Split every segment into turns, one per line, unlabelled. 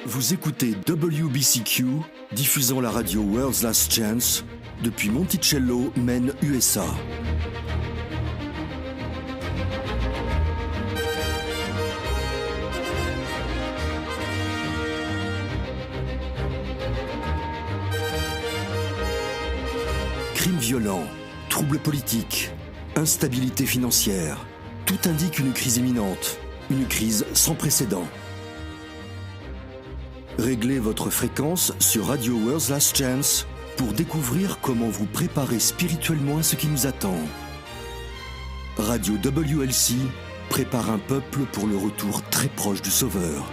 Vous écoutez WBCQ, diffusant la radio World's Last Chance depuis Monticello, Maine, USA. Crimes violents, troubles politiques, instabilité financière, tout indique une crise imminente, une crise sans précédent. Réglez votre fréquence sur Radio World's Last Chance pour découvrir comment vous préparer spirituellement à ce qui nous attend. Radio WLC prépare un peuple pour le retour très proche du Sauveur.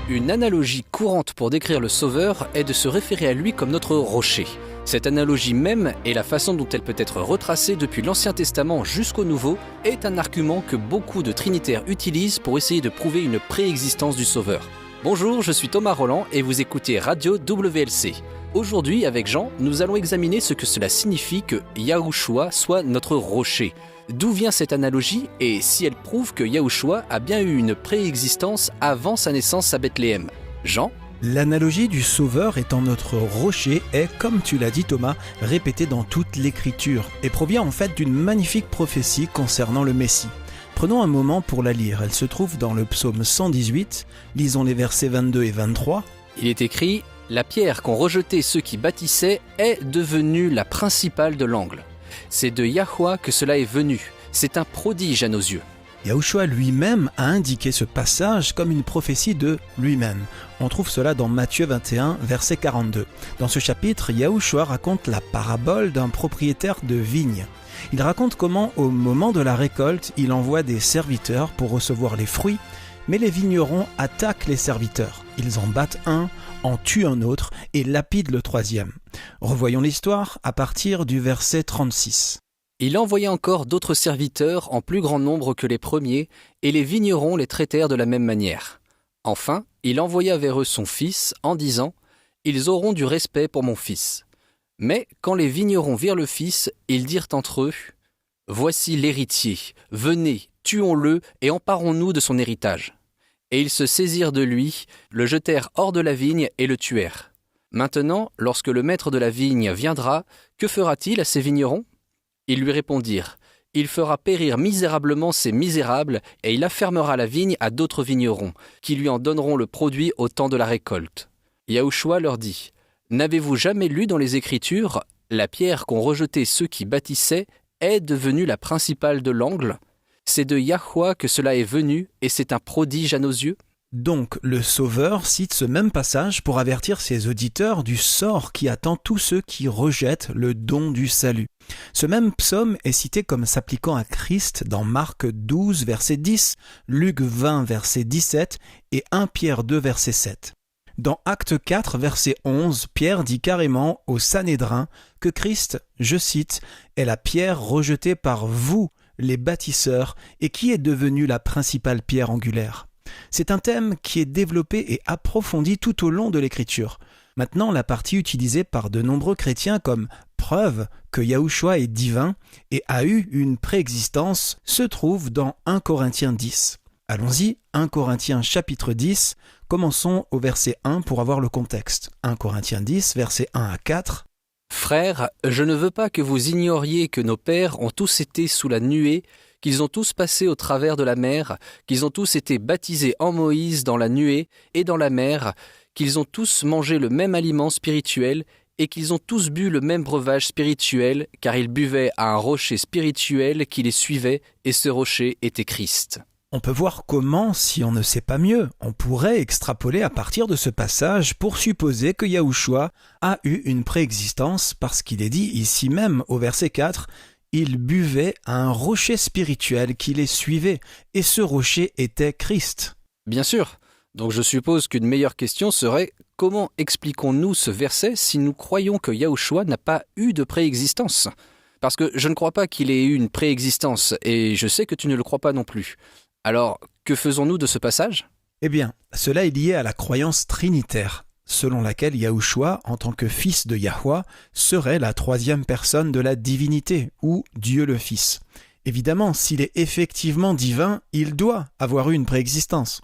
Une analogie courante pour décrire le Sauveur est de se référer à lui comme notre rocher. Cette analogie même, et la façon dont elle peut être retracée depuis l'Ancien Testament jusqu'au Nouveau, est un argument que beaucoup de trinitaires utilisent pour essayer de prouver une préexistence du Sauveur. Bonjour, je suis Thomas Roland et vous écoutez Radio WLC. Aujourd'hui, avec Jean, nous allons examiner ce que cela signifie que Yahushua soit notre rocher. D'où vient cette analogie et si elle prouve que Yahushua a bien eu une préexistence avant sa naissance à Bethléem. Jean ?
L'analogie du Sauveur étant notre rocher est, comme tu l'as dit Thomas, répétée dans toute l'Écriture et provient en fait d'une magnifique prophétie concernant le Messie. Prenons un moment pour la lire, elle se trouve dans le psaume 118, lisons les versets 22 et 23.
Il est écrit « La pierre qu'ont rejetée ceux qui bâtissaient est devenue la principale de l'angle. C'est de Yahweh que cela est venu, c'est un prodige à nos yeux. »
Yahushua lui-même a indiqué ce passage comme une prophétie de lui-même. On trouve cela dans Matthieu 21, verset 42. Dans ce chapitre, Yahushua raconte la parabole d'un propriétaire de vigne. Il raconte comment, au moment de la récolte, il envoie des serviteurs pour recevoir les fruits, mais les vignerons attaquent les serviteurs. Ils en battent un, en tuent un autre et lapident le troisième. Revoyons l'histoire à partir du verset 36.
Il envoya encore d'autres serviteurs en plus grand nombre que les premiers, et les vignerons les traitèrent de la même manière. Enfin, il envoya vers eux son fils, en disant « Ils auront du respect pour mon fils. » Mais quand les vignerons virent le fils, ils dirent entre eux « Voici l'héritier, venez, tuons-le et emparons-nous de son héritage. » Et ils se saisirent de lui, le jetèrent hors de la vigne et le tuèrent. Maintenant, lorsque le maître de la vigne viendra, que fera-t-il à ces vignerons ? Ils lui répondirent « Il fera périr misérablement ces misérables et il affermera la vigne à d'autres vignerons, qui lui en donneront le produit au temps de la récolte. » Yahushua leur dit « N'avez-vous jamais lu dans les Écritures, la pierre qu'ont rejetée ceux qui bâtissaient est devenue la principale de l'angle ? C'est de Yahweh que cela est venu et c'est un prodige à nos yeux ?»
Donc, le Sauveur cite ce même passage pour avertir ses auditeurs du sort qui attend tous ceux qui rejettent le don du salut. Ce même psaume est cité comme s'appliquant à Christ dans Marc 12, verset 10, Luc 20, verset 17 et 1 Pierre 2, verset 7. Dans Acte 4, verset 11, Pierre dit carrément au Sanhédrin que Christ, je cite, « est la pierre rejetée par vous, les bâtisseurs, et qui est devenue la principale pierre angulaire. » C'est un thème qui est développé et approfondi tout au long de l'Écriture. Maintenant, la partie utilisée par de nombreux chrétiens comme preuve que Yahushua est divin et a eu une préexistence se trouve dans 1 Corinthiens 10. Allons-y, 1 Corinthiens chapitre 10, commençons au verset 1 pour avoir le contexte. 1 Corinthiens 10, versets 1 à 4.
« Frères, je ne veux pas que vous ignoriez que nos pères ont tous été sous la nuée, qu'ils ont tous passé au travers de la mer, qu'ils ont tous été baptisés en Moïse dans la nuée et dans la mer, qu'ils ont tous mangé le même aliment spirituel et qu'ils ont tous bu le même breuvage spirituel, car ils buvaient à un rocher spirituel qui les suivait, et ce rocher était Christ. »
On peut voir comment, si on ne sait pas mieux, on pourrait extrapoler à partir de ce passage pour supposer que Yahushua a eu une préexistence parce qu'il est dit ici même au verset 4 « Il buvait à un rocher spirituel qui les suivait, et ce rocher était Christ. »
Bien sûr. Donc je suppose qu'une meilleure question serait « Comment expliquons-nous ce verset si nous croyons que Yahushua n'a pas eu de préexistence ?» Parce que je ne crois pas qu'il ait eu une préexistence, et je sais que tu ne le crois pas non plus. Alors, que faisons-nous de ce passage ?
Eh bien, cela est lié à la croyance trinitaire. selon laquelle Yahushua, en tant que fils de Yahweh, serait la troisième personne de la divinité, ou Dieu le Fils. Évidemment, s'il est effectivement divin, il doit avoir eu une préexistence.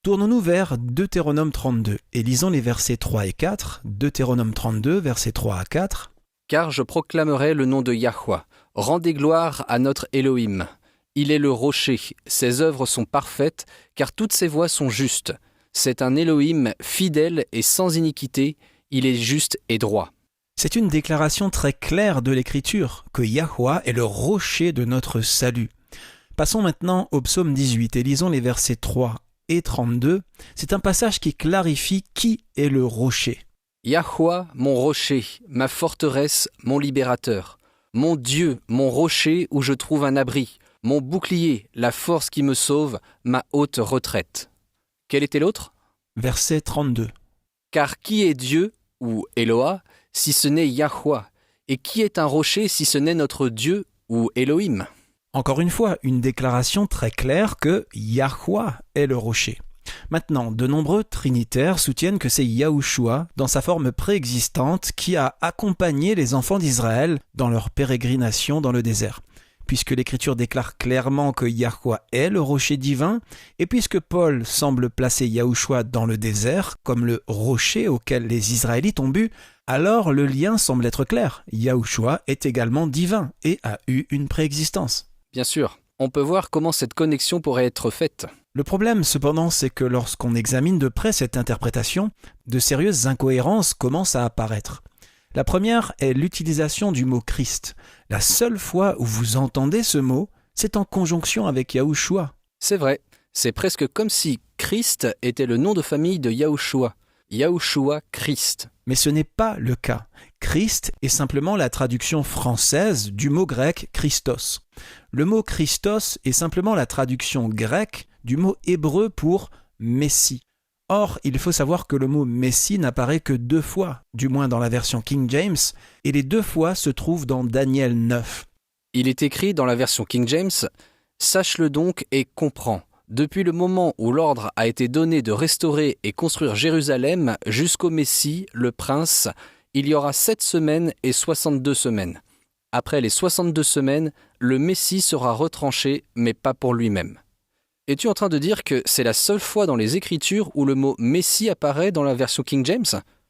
Tournons-nous vers Deutéronome 32 et lisons les versets 3 et 4. Deutéronome 32, versets 3 à 4.
« Car je proclamerai le nom de Yahweh. Rendez gloire à notre Elohim. Il est le rocher, ses œuvres sont parfaites, car toutes ses voies sont justes. C'est un Elohim fidèle et sans iniquité, il est juste et droit. »
C'est une déclaration très claire de l'Écriture, que Yahweh est le rocher de notre salut. Passons maintenant au psaume 18 et lisons les versets 3 et 32. C'est un passage qui clarifie qui est le rocher.
Yahweh, mon rocher, ma forteresse, mon libérateur. Mon Dieu, mon rocher où je trouve un abri. Mon bouclier, la force qui me sauve, ma haute retraite. Quel était l'autre ?
Verset 32.
Car qui est Dieu, ou Eloah, si ce n'est Yahweh, et qui est un rocher si ce n'est notre Dieu ou Elohim ?
Encore une fois, une déclaration très claire que Yahweh est le rocher. Maintenant, de nombreux trinitaires soutiennent que c'est Yahushua, dans sa forme préexistante, qui a accompagné les enfants d'Israël dans leur pérégrination dans le désert. Puisque l'Écriture déclare clairement que Yahweh est le rocher divin, et puisque Paul semble placer Yahushua dans le désert comme le rocher auquel les Israélites ont bu, alors le lien semble être clair. Yahushua est également divin et a eu une préexistence.
Bien sûr, on peut voir comment cette connexion pourrait être faite.
Le problème, cependant, c'est que lorsqu'on examine de près cette interprétation, de sérieuses incohérences commencent à apparaître. La première est l'utilisation du mot Christ. La seule fois où vous entendez ce mot, c'est en conjonction avec Yahushua.
C'est vrai, c'est presque comme si Christ était le nom de famille de Yahushua. Yahushua Christ.
Mais ce n'est pas le cas. Christ est simplement la traduction française du mot grec Christos. Le mot Christos est simplement la traduction grecque du mot hébreu pour Messie. Or, il faut savoir que le mot Messie n'apparaît que 2 fois, du moins dans la version King James, et les 2 fois se trouvent dans Daniel 9.
Il est écrit dans la version King James « Sache-le donc et comprends. Depuis le moment où l'ordre a été donné de restaurer et construire Jérusalem jusqu'au Messie, le prince, il y aura 7 semaines et 62 semaines. Après les 62 semaines, le Messie sera retranché, mais pas pour lui-même. » Es-tu en train de dire que c'est la seule fois dans les Écritures où le mot « Messie » apparaît dans la version King James ?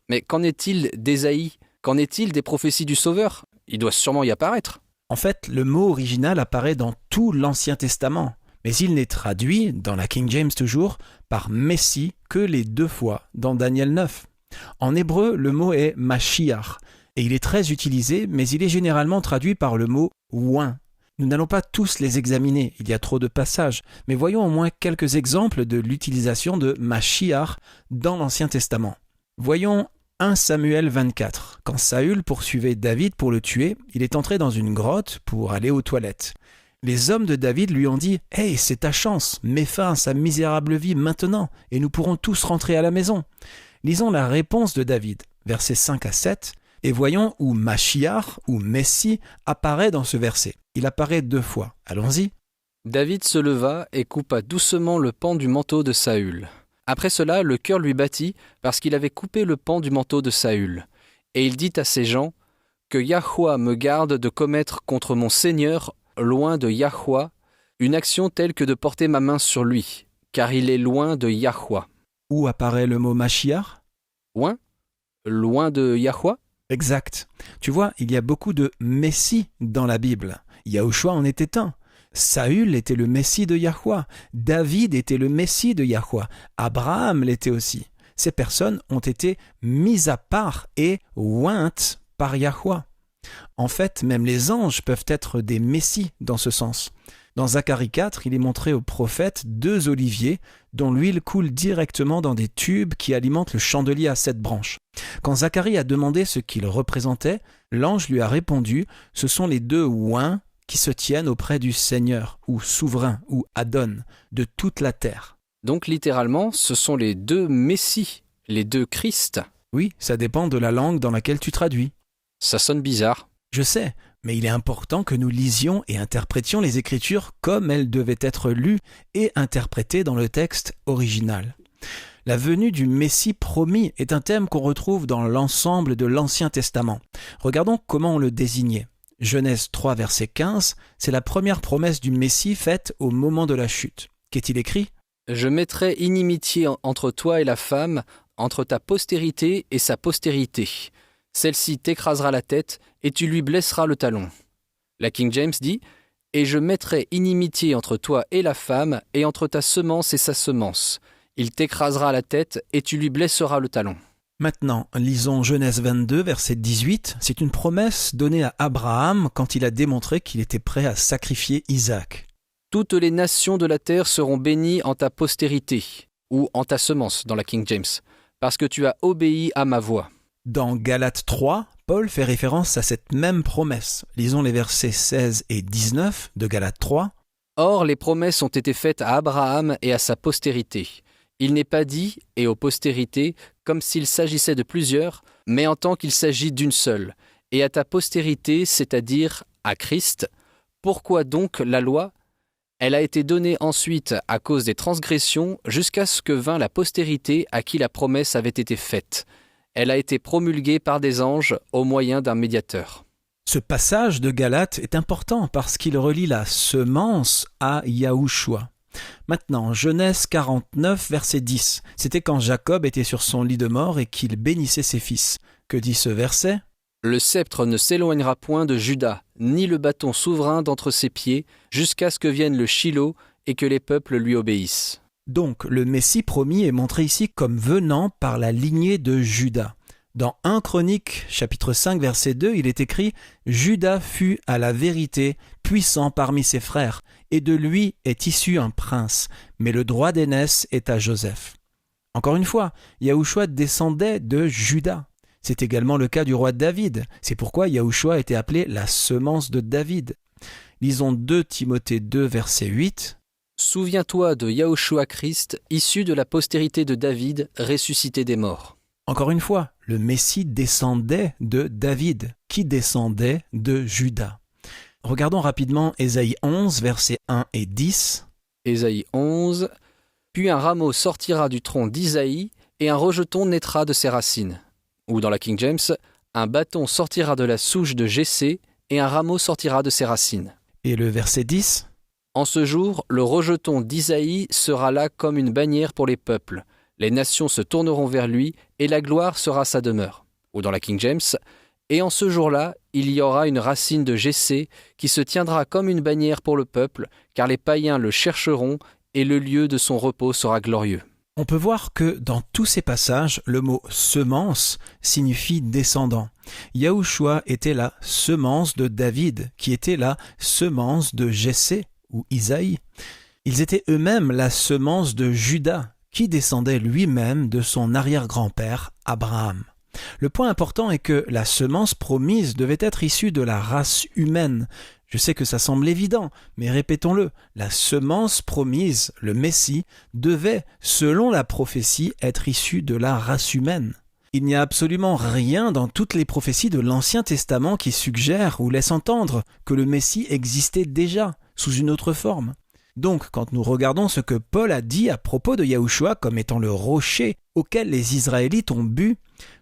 Mais qu'en est-il d'Ésaïe ? Qu'en est-il des prophéties du Sauveur ? Il doit sûrement y apparaître.
En fait, le mot original apparaît dans tout l'Ancien Testament, mais il n'est traduit, dans la King James toujours, par Messie que les 2 fois dans Daniel 9. En hébreu, le mot est Mashiach, et il est très utilisé, mais il est généralement traduit par le mot « oint ». Nous n'allons pas tous les examiner, il y a trop de passages, mais voyons au moins quelques exemples de l'utilisation de Mashiach dans l'Ancien Testament. Voyons 1 Samuel 24. Quand Saül poursuivait David pour le tuer, il est entré dans une grotte pour aller aux toilettes. Les hommes de David lui ont dit « Hey, c'est ta chance, mets fin à sa misérable vie maintenant, et nous pourrons tous rentrer à la maison. » Lisons la réponse de David, versets 5 à 7, et voyons où Mashiach ou Messie apparaît dans ce verset. Il apparaît 2 fois. Allons-y.
David se leva et coupa doucement le pan du manteau de Saül. Après cela, le cœur lui battit parce qu'il avait coupé le pan du manteau de Saül. Et il dit à ses gens, « Que Yahweh me garde de commettre contre mon Seigneur, loin de Yahweh, une action telle que de porter ma main sur lui, car il est loin de Yahweh. »
Où apparaît le mot Mashiach ?
Loin ? Loin de Yahweh ?
Exact. Tu vois, il y a beaucoup de Messie dans la Bible. Yahushua en était un. Saül était le Messie de Yahweh. David était le Messie de Yahweh. Abraham l'était aussi. Ces personnes ont été mises à part et ointes par Yahweh. En fait, même les anges peuvent être des Messies dans ce sens. Dans Zacharie 4, il est montré au prophète 2 oliviers dont l'huile coule directement dans des tubes qui alimentent le chandelier à 7 branches. Quand Zacharie a demandé ce qu'il représentait, l'ange lui a répondu « Ce sont les 2 oints qui se tiennent auprès du Seigneur, ou souverain, ou Adon, de toute la terre. »
Donc littéralement, ce sont les 2 Messies, les 2 Christ.
Oui, ça dépend de la langue dans laquelle tu traduis.
Ça sonne bizarre.
Je sais, mais il est important que nous lisions et interprétions les Écritures comme elles devaient être lues et interprétées dans le texte original. La venue du Messie promis est un thème qu'on retrouve dans l'ensemble de l'Ancien Testament. Regardons comment on le désignait. Genèse 3, verset 15, c'est la première promesse du Messie faite au moment de la chute. Qu'est-il écrit ?
« Je mettrai inimitié entre toi et la femme, entre ta postérité et sa postérité. Celle-ci t'écrasera la tête et tu lui blesseras le talon. » La King James dit « Et je mettrai inimitié entre toi et la femme, et entre ta semence et sa semence. Il t'écrasera la tête et tu lui blesseras le talon. »
Maintenant, lisons Genèse 22, verset 18. C'est une promesse donnée à Abraham quand il a démontré qu'il était prêt à sacrifier Isaac.
« Toutes les nations de la terre seront bénies en ta postérité, ou en ta semence dans la King James, parce que tu as obéi à ma voix. »
Dans Galates 3, Paul fait référence à cette même promesse. Lisons les versets 16 et 19 de Galates 3.
« Or, les promesses ont été faites à Abraham et à sa postérité. Il n'est pas dit « et aux postérités » comme s'il s'agissait de plusieurs, mais en tant qu'il s'agit d'une seule. Et à ta postérité, c'est-à-dire à Christ. Pourquoi donc la loi ? Elle a été donnée ensuite à cause des transgressions jusqu'à ce que vint la postérité à qui la promesse avait été faite. Elle a été promulguée par des anges au moyen d'un médiateur.
Ce passage de Galates est important parce qu'il relie la semence à Yahushua. Maintenant, Genèse 49, verset 10. C'était quand Jacob était sur son lit de mort et qu'il bénissait ses fils. Que dit ce verset ?
« Le sceptre ne s'éloignera point de Juda, ni le bâton souverain d'entre ses pieds, jusqu'à ce que vienne le Shilo et que les peuples lui obéissent. »
Donc, le Messie promis est montré ici comme venant par la lignée de Juda. Dans 1 Chroniques, chapitre 5, verset 2, il est écrit « Juda fut à la vérité puissant parmi ses frères, et de lui est issu un prince, mais le droit d'aînesse est à Joseph. » Encore une fois, Yahushua descendait de Juda. C'est également le cas du roi David. C'est pourquoi Yahushua était appelé la semence de David. Lisons 2 Timothée 2, verset 8.
« Souviens-toi de Yahushua Christ, issu de la postérité de David, ressuscité des morts. »
Encore une fois, le Messie descendait de David, qui descendait de Juda. Regardons rapidement Ésaïe 11, versets 1 et 10.
Ésaïe 11. « Puis un rameau sortira du tronc d'Isaïe, et un rejeton naîtra de ses racines. » Ou dans la King James, « Un bâton sortira de la souche de Jessé, et un rameau sortira de ses racines. »
Et le verset 10.
« En ce jour, le rejeton d'Isaïe sera là comme une bannière pour les peuples. Les nations se tourneront vers lui, et la gloire sera sa demeure. » Ou dans la King James, « Et en ce jour-là, il y aura une racine de Jessé qui se tiendra comme une bannière pour le peuple, car les païens le chercheront, et le lieu de son repos sera glorieux. »
On peut voir que dans tous ces passages, le mot « semence » signifie « descendant ». Yahushua était la semence de David, qui était la semence de Jessé ou Isaïe. Ils étaient eux-mêmes la semence de Juda, qui descendait lui-même de son arrière-grand-père Abraham. Le point important est que la semence promise devait être issue de la race humaine. Je sais que ça semble évident, mais répétons-le, la semence promise, le Messie, devait, selon la prophétie, être issue de la race humaine. Il n'y a absolument rien dans toutes les prophéties de l'Ancien Testament qui suggère ou laisse entendre que le Messie existait déjà, sous une autre forme. Donc, quand nous regardons ce que Paul a dit à propos de Yahushua comme étant le rocher auquel les Israélites ont bu,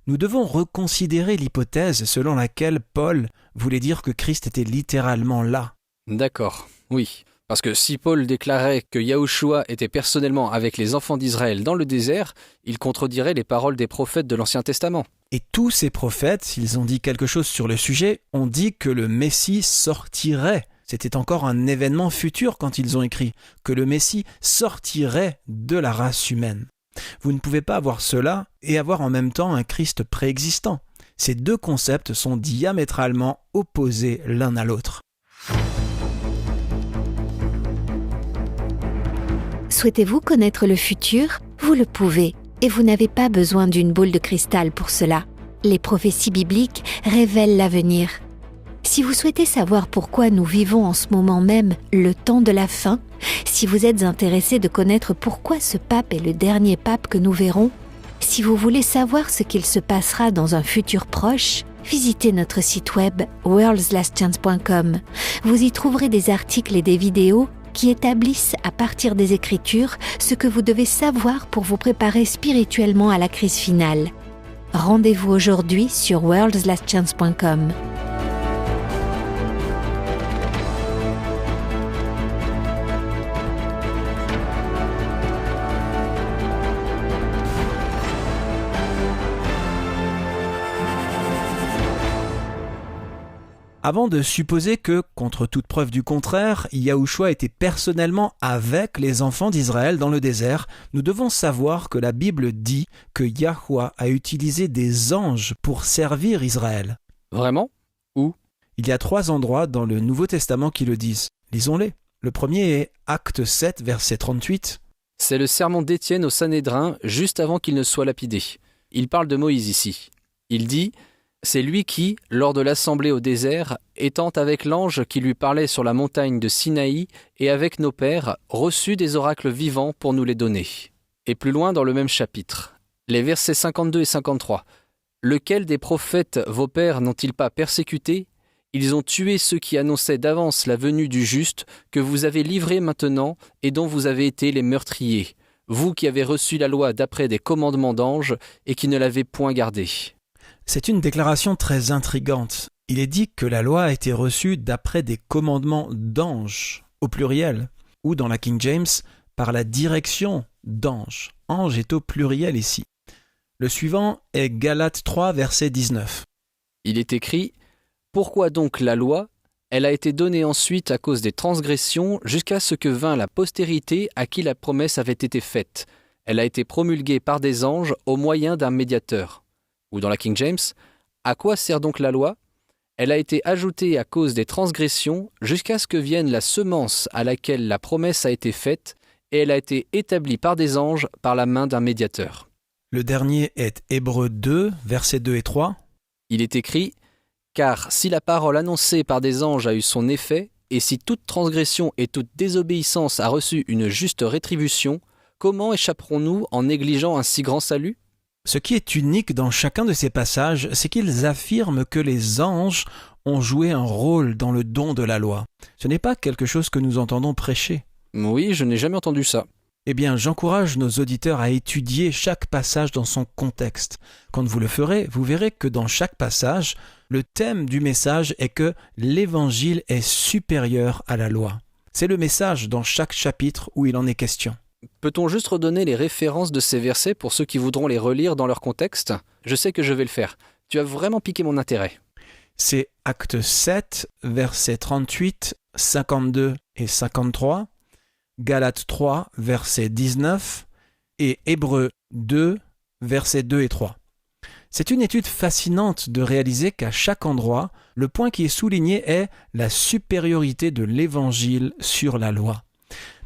nous devons reconsidérer l'hypothèse selon laquelle Paul voulait dire que Christ était littéralement là.
D'accord, oui. Parce que si Paul déclarait que Yahushua était personnellement avec les enfants d'Israël dans le désert, il contredirait les paroles des prophètes de l'Ancien Testament.
Et tous ces prophètes, s'ils ont dit quelque chose sur le sujet, ont dit que le Messie sortirait. C'était encore un événement futur quand ils ont écrit que le Messie sortirait de la race humaine. Vous ne pouvez pas avoir cela et avoir en même temps un Christ préexistant. Ces deux concepts sont diamétralement opposés l'un à l'autre.
Souhaitez-vous connaître le futur ? Vous le pouvez, et vous n'avez pas besoin d'une boule de cristal pour cela. Les prophéties bibliques révèlent l'avenir. Si vous souhaitez savoir pourquoi nous vivons en ce moment même le temps de la fin, si vous êtes intéressé de connaître pourquoi ce pape est le dernier pape que nous verrons, si vous voulez savoir ce qu'il se passera dans un futur proche, visitez notre site web worldslastchance.com. Vous y trouverez des articles et des vidéos qui établissent à partir des Écritures ce que vous devez savoir pour vous préparer spirituellement à la crise finale. Rendez-vous aujourd'hui sur worldslastchance.com.
Avant de supposer que, contre toute preuve du contraire, Yahushua était personnellement avec les enfants d'Israël dans le désert, nous devons savoir que la Bible dit que Yahweh a utilisé des anges pour servir Israël.
Vraiment ? Où ?
Il y a 3 endroits dans le Nouveau Testament qui le disent. Lisons-les. Le premier est Acte 7, verset 38.
C'est le sermon d'Étienne au Sanhédrin, juste avant qu'il ne soit lapidé. Il parle de Moïse ici. Il dit « C'est lui qui, lors de l'assemblée au désert, étant avec l'ange qui lui parlait sur la montagne de Sinaï et avec nos pères, reçut des oracles vivants pour nous les donner. » Et plus loin dans le même chapitre, les versets 52 et 53. « Lequel des prophètes vos pères n'ont-ils pas persécuté ? Ils ont tué ceux qui annonçaient d'avance la venue du juste, que vous avez livré maintenant et dont vous avez été les meurtriers, vous qui avez reçu la loi d'après des commandements d'anges et qui ne l'avez point gardée. »
C'est une déclaration très intrigante. Il est dit que la loi a été reçue d'après des commandements d'anges, au pluriel, ou dans la King James, par la direction d'anges. Ange est au pluriel ici. Le suivant est Galates 3, verset 19.
Il est écrit « Pourquoi donc la loi ? Elle a été donnée ensuite à cause des transgressions jusqu'à ce que vint la postérité à qui la promesse avait été faite. Elle a été promulguée par des anges au moyen d'un médiateur. » Ou dans la King James, « À quoi sert donc la loi ? Elle a été ajoutée à cause des transgressions jusqu'à ce que vienne la semence à laquelle la promesse a été faite, et elle a été établie par des anges par la main d'un médiateur. »
Le dernier est Hébreux 2, versets 2 et 3.
Il est écrit « Car si la parole annoncée par des anges a eu son effet, et si toute transgression et toute désobéissance a reçu une juste rétribution, comment échapperons-nous en négligeant un si grand salut ? »
Ce qui est unique dans chacun de ces passages, c'est qu'ils affirment que les anges ont joué un rôle dans le don de la loi. Ce n'est pas quelque chose que nous entendons prêcher.
Oui, je n'ai jamais entendu ça.
Eh bien, j'encourage nos auditeurs à étudier chaque passage dans son contexte. Quand vous le ferez, vous verrez que dans chaque passage, le thème du message est que l'Évangile est supérieur à la loi. C'est le message dans chaque chapitre où il en est question.
Peut-on juste redonner les références de ces versets pour ceux qui voudront les relire dans leur contexte ? Je sais que je vais le faire. Tu as vraiment piqué mon intérêt.
C'est Acte 7, versets 38, 52 et 53, Galates 3, verset 19 et Hébreux 2, versets 2 et 3. C'est une étude fascinante de réaliser qu'à chaque endroit, le point qui est souligné est la supériorité de l'Évangile sur la loi.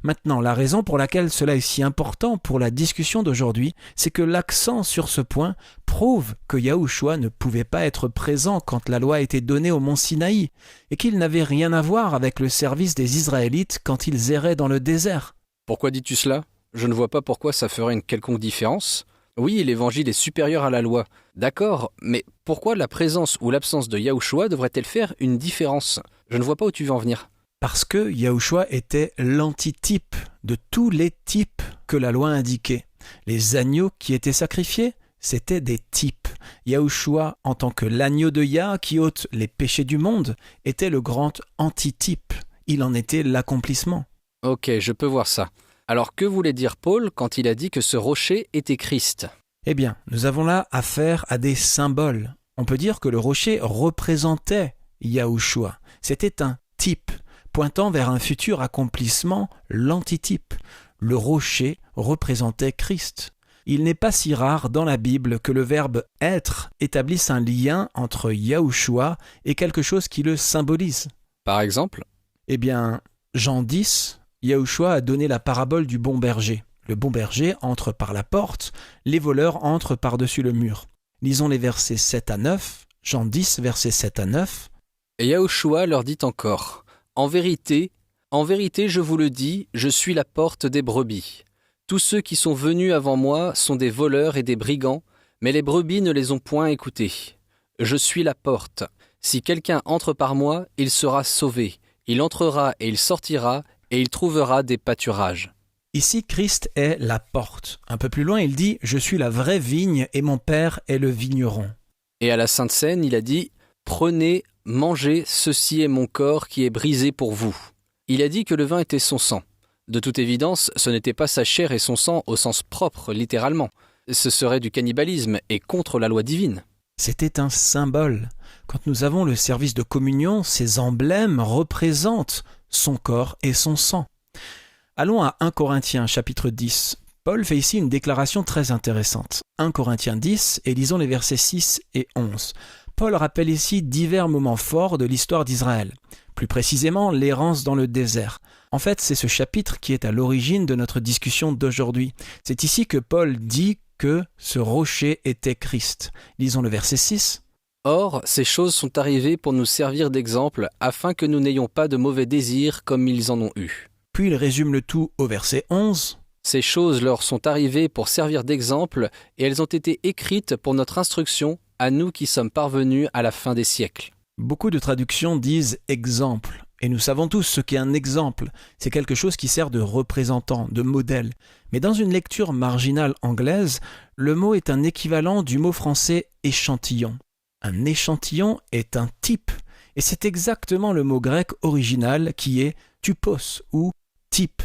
Maintenant, la raison pour laquelle cela est si important pour la discussion d'aujourd'hui, c'est que l'accent sur ce point prouve que Yahushua ne pouvait pas être présent quand la loi a été donnée au mont Sinaï et qu'il n'avait rien à voir avec le service des Israélites quand ils erraient dans le désert.
Pourquoi dis-tu cela ? Je ne vois pas pourquoi ça ferait une quelconque différence. Oui, l'Évangile est supérieur à la loi. D'accord, mais pourquoi la présence ou l'absence de Yahushua devrait-elle faire une différence ? Je ne vois pas où tu veux en venir.
Parce que Yahushua était l'antitype de tous les types que la loi indiquait. Les agneaux qui étaient sacrifiés, c'étaient des types. Yahushua, en tant que l'agneau de Yah qui ôte les péchés du monde, était le grand antitype. Il en était l'accomplissement.
Ok, je peux voir ça. Alors que voulait dire Paul quand il a dit que ce rocher était Christ ?
Eh bien, nous avons là affaire à des symboles. On peut dire que le rocher représentait Yahushua. C'était un type, pointant vers un futur accomplissement, l'antitype. Le rocher représentait Christ. Il n'est pas si rare dans la Bible que le verbe « être » établisse un lien entre Yahushua et quelque chose qui le symbolise.
Par exemple ?
Eh bien, Jean 10, Yahushua a donné la parabole du bon berger. Le bon berger entre par la porte, les voleurs entrent par-dessus le mur. Lisons les versets 7 à 9, Jean 10, versets 7 à 9.
Et Yahushua leur dit encore : en vérité, je vous le dis, je suis la porte des brebis. Tous ceux qui sont venus avant moi sont des voleurs et des brigands, mais les brebis ne les ont point écoutés. Je suis la porte. Si quelqu'un entre par moi, il sera sauvé. Il entrera et il sortira, et il trouvera des pâturages.
Ici, Christ est la porte. Un peu plus loin, il dit « Je suis la vraie vigne et mon Père est le vigneron ».
Et à la Sainte Seine, il a dit « Prenez, mangez, ceci est mon corps qui est brisé pour vous ». Il a dit que le vin était son sang. De toute évidence, ce n'était pas sa chair et son sang au sens propre, littéralement. Ce serait du cannibalisme et contre la loi divine.
C'était un symbole. Quand nous avons le service de communion, ces emblèmes représentent son corps et son sang. Allons à 1 Corinthiens chapitre 10. Paul fait ici une déclaration très intéressante. 1 Corinthiens 10 et lisons les versets 6 et 11. Paul rappelle ici divers moments forts de l'histoire d'Israël. Plus précisément, l'errance dans le désert. En fait, c'est ce chapitre qui est à l'origine de notre discussion d'aujourd'hui. C'est ici que Paul dit que ce rocher était Christ. Lisons le verset 6.
« Or, ces choses sont arrivées pour nous servir d'exemple, afin que nous n'ayons pas de mauvais désirs comme ils en ont eu. »
Puis il résume le tout au verset 11.
« Ces choses leur sont arrivées pour servir d'exemple, et elles ont été écrites pour notre instruction, à nous qui sommes parvenus à la fin des siècles. »
Beaucoup de traductions disent « exemple ». Et nous savons tous ce qu'est un exemple. C'est quelque chose qui sert de représentant, de modèle. Mais dans une lecture marginale anglaise, le mot est un équivalent du mot français « échantillon ». Un échantillon est un type. Et c'est exactement le mot grec original qui est « typos » ou « type ».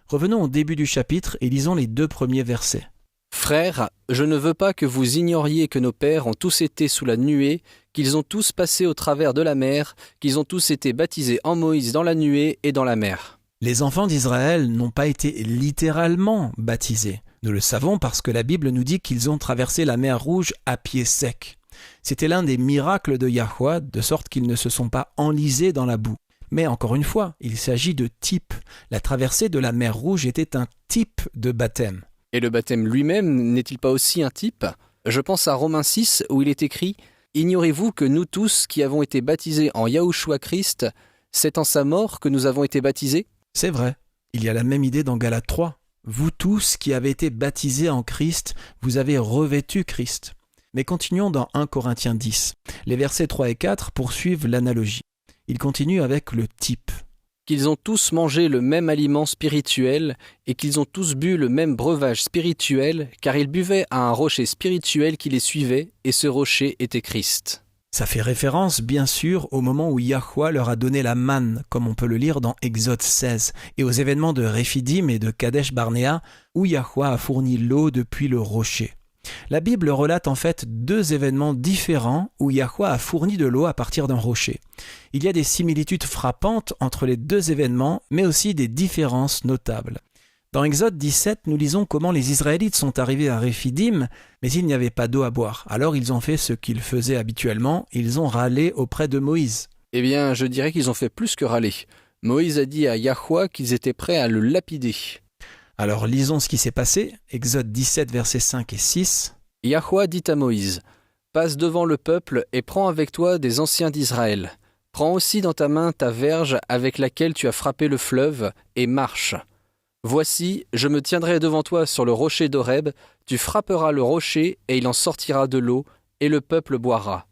Revenons au début du chapitre et lisons les 2 premiers versets.
« Frères, je ne veux pas que vous ignoriez que nos pères ont tous été sous la nuée, qu'ils ont tous passé au travers de la mer, qu'ils ont tous été baptisés en Moïse dans la nuée et dans la mer. »
Les enfants d'Israël n'ont pas été littéralement baptisés. Nous le savons parce que la Bible nous dit qu'ils ont traversé la mer Rouge à pied sec. C'était l'un des miracles de Yahweh, de sorte qu'ils ne se sont pas enlisés dans la boue. Mais encore une fois, il s'agit de type. La traversée de la mer Rouge était un type de baptême.
Et le baptême lui-même n'est-il pas aussi un type ? Je pense à Romains 6 où il est écrit « Ignorez-vous que nous tous qui avons été baptisés en Yahushua Christ, c'est en sa mort que nous avons été baptisés ?»
C'est vrai. Il y a la même idée dans Galates 3. Vous tous qui avez été baptisés en Christ, vous avez revêtu Christ. Mais continuons dans 1 Corinthiens 10. Les versets 3 et 4 poursuivent l'analogie. Il continue avec le type.
Qu'ils ont tous mangé le même aliment spirituel et qu'ils ont tous bu le même breuvage spirituel, car ils buvaient à un rocher spirituel qui les suivait, et ce rocher était Christ.
Ça fait référence, bien sûr, au moment où Yahweh leur a donné la manne, comme on peut le lire dans Exode 16, et aux événements de Réphidim et de Kadesh Barnéa, où Yahweh a fourni l'eau depuis le rocher. La Bible relate en fait 2 événements différents où Yahweh a fourni de l'eau à partir d'un rocher. Il y a des similitudes frappantes entre les 2 événements, mais aussi des différences notables. Dans Exode 17, nous lisons comment les Israélites sont arrivés à Réphidim, mais il n'y avait pas d'eau à boire. Alors ils ont fait ce qu'ils faisaient habituellement, ils ont râlé auprès de Moïse.
Eh bien, je dirais qu'ils ont fait plus que râler. Moïse a dit à Yahweh qu'ils étaient prêts à le lapider.
Alors lisons ce qui s'est passé, Exode 17, versets 5 et 6.
Yahweh dit à Moïse, « Passe devant le peuple et prends avec toi des anciens d'Israël. Prends aussi dans ta main ta verge avec laquelle tu as frappé le fleuve, et marche. Voici, je me tiendrai devant toi sur le rocher d'Horeb, tu frapperas le rocher et il en sortira de l'eau, et le peuple boira. »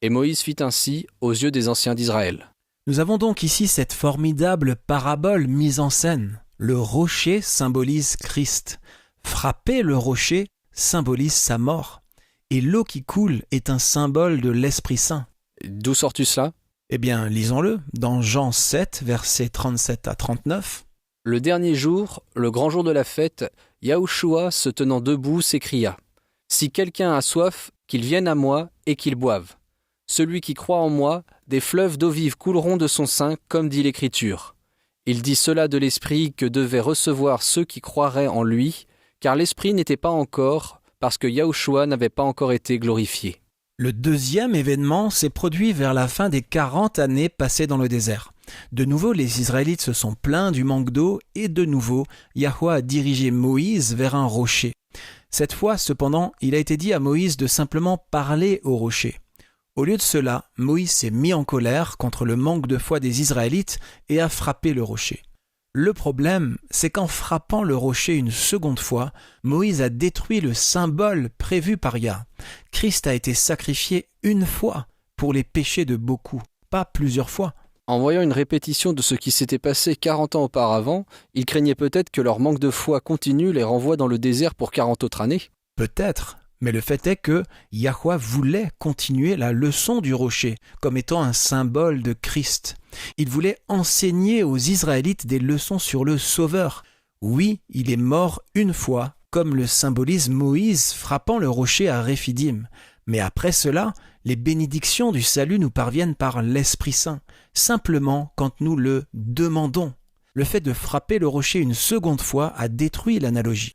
Et Moïse fit ainsi aux yeux des anciens d'Israël.
Nous avons donc ici cette formidable parabole mise en scène. Le rocher symbolise Christ. Frapper le rocher symbolise sa mort. Et l'eau qui coule est un symbole de l'Esprit Saint.
D'où sors-tu cela ?
Eh bien, lisons-le dans Jean 7, versets 37 à 39.
Le dernier jour, le grand jour de la fête, Yahushua, se tenant debout, s'écria « Si quelqu'un a soif, qu'il vienne à moi et qu'il boive. Celui qui croit en moi, des fleuves d'eau vive couleront de son sein, comme dit l'Écriture. » Il dit cela de l'Esprit que devaient recevoir ceux qui croiraient en lui, car l'Esprit n'était pas encore, parce que Yahushua n'avait pas encore été glorifié.
Le 2e événement s'est produit vers la fin des 40 années passées dans le désert. De nouveau, les Israélites se sont plaints du manque d'eau et de nouveau, Yahweh a dirigé Moïse vers un rocher. Cette fois, cependant, il a été dit à Moïse de simplement parler au rocher. Au lieu de cela, Moïse s'est mis en colère contre le manque de foi des Israélites et a frappé le rocher. Le problème, c'est qu'en frappant le rocher une seconde fois, Moïse a détruit le symbole prévu par Yah. Christ a été sacrifié une fois pour les péchés de beaucoup, pas plusieurs fois.
En voyant une répétition de ce qui s'était passé 40 ans auparavant, ils craignaient peut-être que leur manque de foi continu les renvoie dans le désert pour 40 autres années.
Peut-être, mais le fait est que Yahweh voulait continuer la leçon du rocher comme étant un symbole de Christ. Il voulait enseigner aux Israélites des leçons sur le Sauveur. Oui, il est mort une fois, comme le symbolise Moïse frappant le rocher à Réphidim. Mais après cela, les bénédictions du salut nous parviennent par l'Esprit Saint, simplement quand nous le demandons. Le fait de frapper le rocher une seconde fois a détruit l'analogie.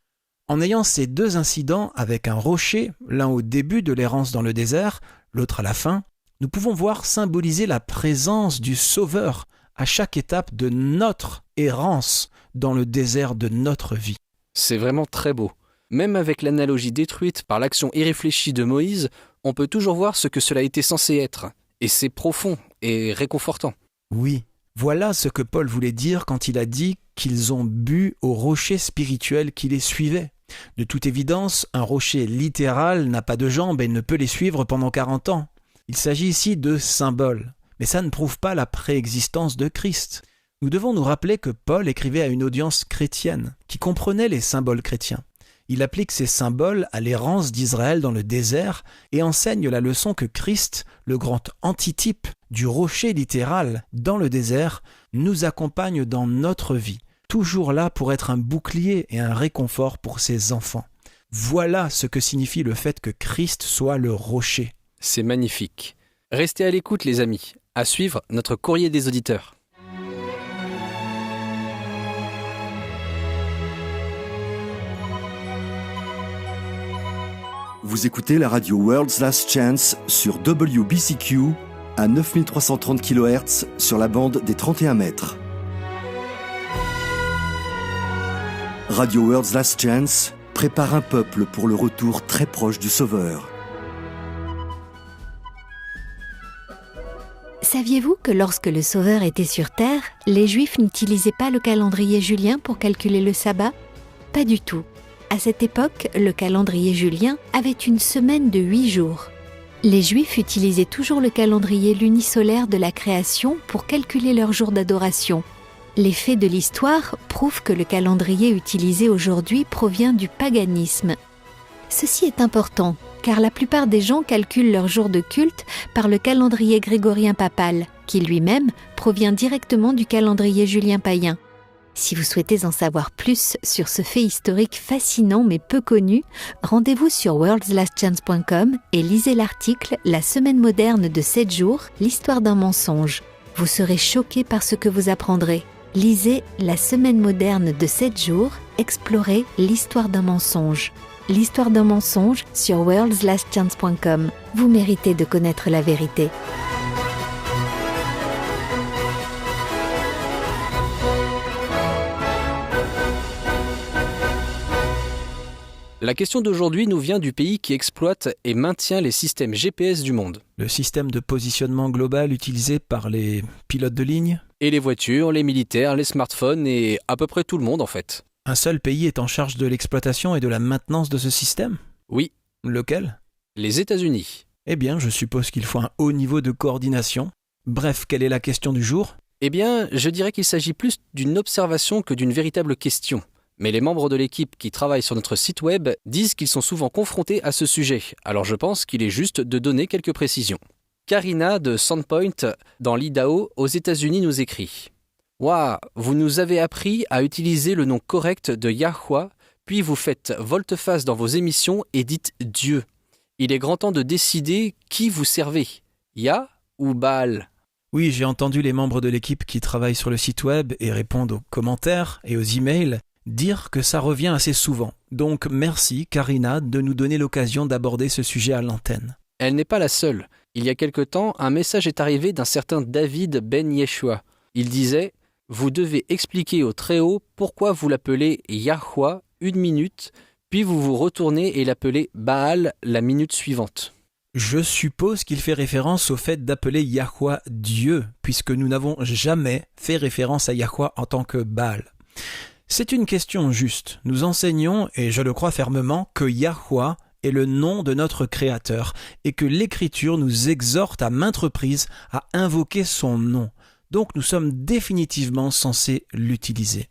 En ayant ces deux incidents avec un rocher, l'un au début de l'errance dans le désert, l'autre à la fin, nous pouvons voir symboliser la présence du Sauveur à chaque étape de notre errance dans le désert de notre vie.
C'est vraiment très beau. Même avec l'analogie détruite par l'action irréfléchie de Moïse, on peut toujours voir ce que cela était censé être. Et c'est profond et réconfortant.
Oui, voilà ce que Paul voulait dire quand il a dit qu'ils ont bu au rocher spirituel qui les suivait. De toute évidence, un rocher littéral n'a pas de jambes et ne peut les suivre pendant 40 ans. Il s'agit ici de symboles, mais ça ne prouve pas la préexistence de Christ. Nous devons nous rappeler que Paul écrivait à une audience chrétienne qui comprenait les symboles chrétiens. Il applique ces symboles à l'errance d'Israël dans le désert et enseigne la leçon que Christ, le grand antitype du rocher littéral dans le désert, nous accompagne dans notre vie, toujours là pour être un bouclier et un réconfort pour ses enfants. Voilà ce que signifie le fait que Christ soit le rocher.
C'est magnifique. Restez à l'écoute les amis. À suivre notre courrier des auditeurs.
Vous écoutez la radio World's Last Chance sur WBCQ à 9330 kHz sur la bande des 31 mètres. Radio World's Last Chance prépare un peuple pour le retour très proche du Sauveur.
Saviez-vous que lorsque le Sauveur était sur Terre, les Juifs n'utilisaient pas le calendrier julien pour calculer le sabbat ? Pas du tout. À cette époque, le calendrier julien avait une semaine de 8 jours. Les Juifs utilisaient toujours le calendrier lunisolaire de la création pour calculer leurs jours d'adoration. Les faits de l'histoire prouvent que le calendrier utilisé aujourd'hui provient du paganisme. Ceci est important, car la plupart des gens calculent leurs jours de culte par le calendrier grégorien papal, qui lui-même provient directement du calendrier julien païen. Si vous souhaitez en savoir plus sur ce fait historique fascinant mais peu connu, rendez-vous sur worldslastchance.com et lisez l'article « La semaine moderne de 7 jours, l'histoire d'un mensonge ». Vous serez choqués par ce que vous apprendrez. Lisez « La semaine moderne de 7 jours, explorez l'histoire d'un mensonge ». L'histoire d'un mensonge sur worldslastchance.com. Vous méritez de connaître la vérité.
La question d'aujourd'hui nous vient du pays qui exploite et maintient les systèmes GPS du monde.
Le système de positionnement global utilisé par les pilotes de ligne ?
Et les voitures, les militaires, les smartphones et à peu près tout le monde en fait.
Un seul pays est en charge de l'exploitation et de la maintenance de ce système ?
Oui.
Lequel ?
Les États-Unis.
Eh bien, je suppose qu'il faut un haut niveau de coordination. Bref, quelle est la question du jour ?
Eh bien, je dirais qu'il s'agit plus d'une observation que d'une véritable question. Mais les membres de l'équipe qui travaillent sur notre site web disent qu'ils sont souvent confrontés à ce sujet, alors je pense qu'il est juste de donner quelques précisions. Karina de Sandpoint, dans l'Idaho, aux États-Unis, nous écrit « Waouh, vous nous avez appris à utiliser le nom correct de Yahweh, puis vous faites volte-face dans vos émissions et dites Dieu. Il est grand temps de décider qui vous servez, Yah ou Baal ?»
Oui, j'ai entendu les membres de l'équipe qui travaillent sur le site web et répondent aux commentaires et aux emails dire que ça revient assez souvent. Donc merci Karina de nous donner l'occasion d'aborder ce sujet à l'antenne.
Elle n'est pas la seule. Il y a quelque temps, un message est arrivé d'un certain David Ben Yeshua. Il disait « Vous devez expliquer au Très-Haut pourquoi vous l'appelez Yahweh 1 minute, puis vous vous retournez et l'appelez Baal la minute suivante. »
Je suppose qu'il fait référence au fait d'appeler Yahweh Dieu, puisque nous n'avons jamais fait référence à Yahweh en tant que Baal. C'est une question juste. Nous enseignons, et je le crois fermement, que Yahweh est le nom de notre Créateur et que l'Écriture nous exhorte à maintes reprises à invoquer son nom. donc nous sommes définitivement censés l'utiliser.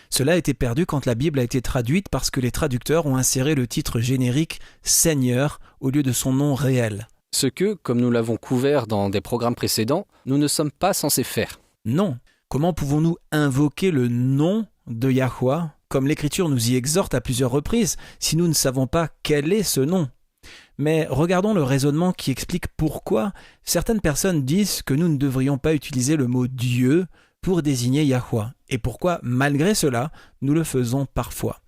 Cela a été perdu quand la Bible a été traduite parce que les traducteurs ont inséré le titre générique « Seigneur » au lieu de son nom réel.
Ce que, comme nous l'avons couvert dans des programmes précédents, nous ne sommes pas censés faire.
Non. Comment pouvons-nous invoquer le nom de Yahweh, comme l'Écriture nous y exhorte à plusieurs reprises, si nous ne savons pas quel est ce nom ? Mais regardons le raisonnement qui explique pourquoi certaines personnes disent que nous ne devrions pas utiliser le mot « Dieu » pour désigner Yahweh, et pourquoi, malgré cela, nous le faisons parfois.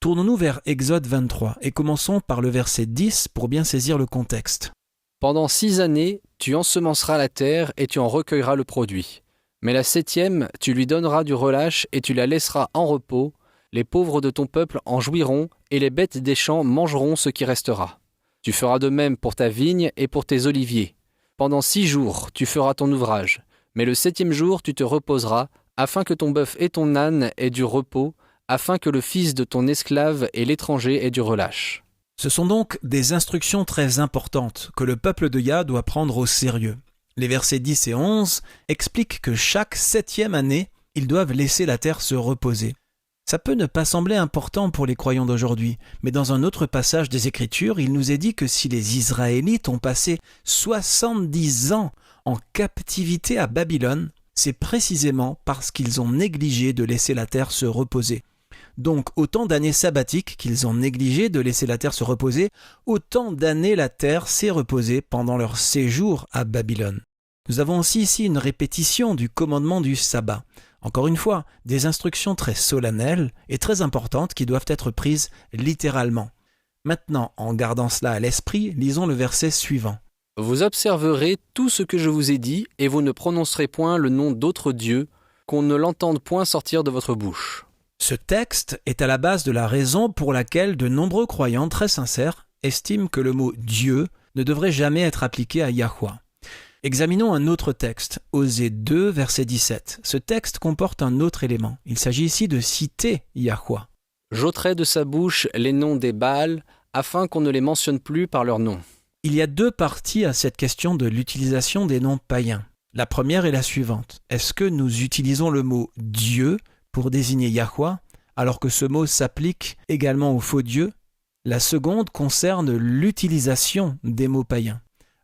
Tournons-nous vers Exode 23 et commençons par le verset 10 pour bien saisir le contexte.
« Pendant 6 années, tu ensemenceras la terre et tu en recueilleras le produit. Mais la 7e, tu lui donneras du relâche et tu la laisseras en repos. Les pauvres de ton peuple en jouiront et les bêtes des champs mangeront ce qui restera. Tu feras de même pour ta vigne et pour tes oliviers. Pendant 6 jours, tu feras ton ouvrage. Mais le 7e jour, tu te reposeras, afin que ton bœuf et ton âne aient du repos, afin que le fils de ton esclave et l'étranger aient du relâche. »
Ce sont donc des instructions très importantes que le peuple de Yah doit prendre au sérieux. Les versets 10 et 11 expliquent que chaque 7e année, ils doivent laisser la terre se reposer. Ça peut ne pas sembler important pour les croyants d'aujourd'hui, mais dans un autre passage des Écritures, il nous est dit que si les Israélites ont passé 70 ans en captivité à Babylone, c'est précisément parce qu'ils ont négligé de laisser la terre se reposer. Donc, autant d'années sabbatiques qu'ils ont négligé de laisser la terre se reposer, autant d'années la terre s'est reposée pendant leur séjour à Babylone. Nous avons aussi ici une répétition du commandement du sabbat. Encore une fois, des instructions très solennelles et très importantes qui doivent être prises littéralement. Maintenant, en gardant cela à l'esprit, lisons le verset suivant.
« Vous observerez tout ce que je vous ai dit, et vous ne prononcerez point le nom d'autre Dieu, qu'on ne l'entende point sortir de votre bouche. »
Ce texte est à la base de la raison pour laquelle de nombreux croyants très sincères estiment que le mot « Dieu » ne devrait jamais être appliqué à Yahweh. Examinons un autre texte, Osée 2, verset 17. Ce texte comporte un autre élément. Il s'agit ici de citer Yahweh.
« J'ôterai de sa bouche les noms des Baals, afin qu'on ne les mentionne plus par leur nom. »
Il y a 2 parties à cette question de l'utilisation des noms païens. La première est la suivante. Est-ce que nous utilisons le mot « Dieu » pour désigner Yahweh, alors que ce mot s'applique également aux faux dieux? La seconde concerne l'utilisation des mots païens.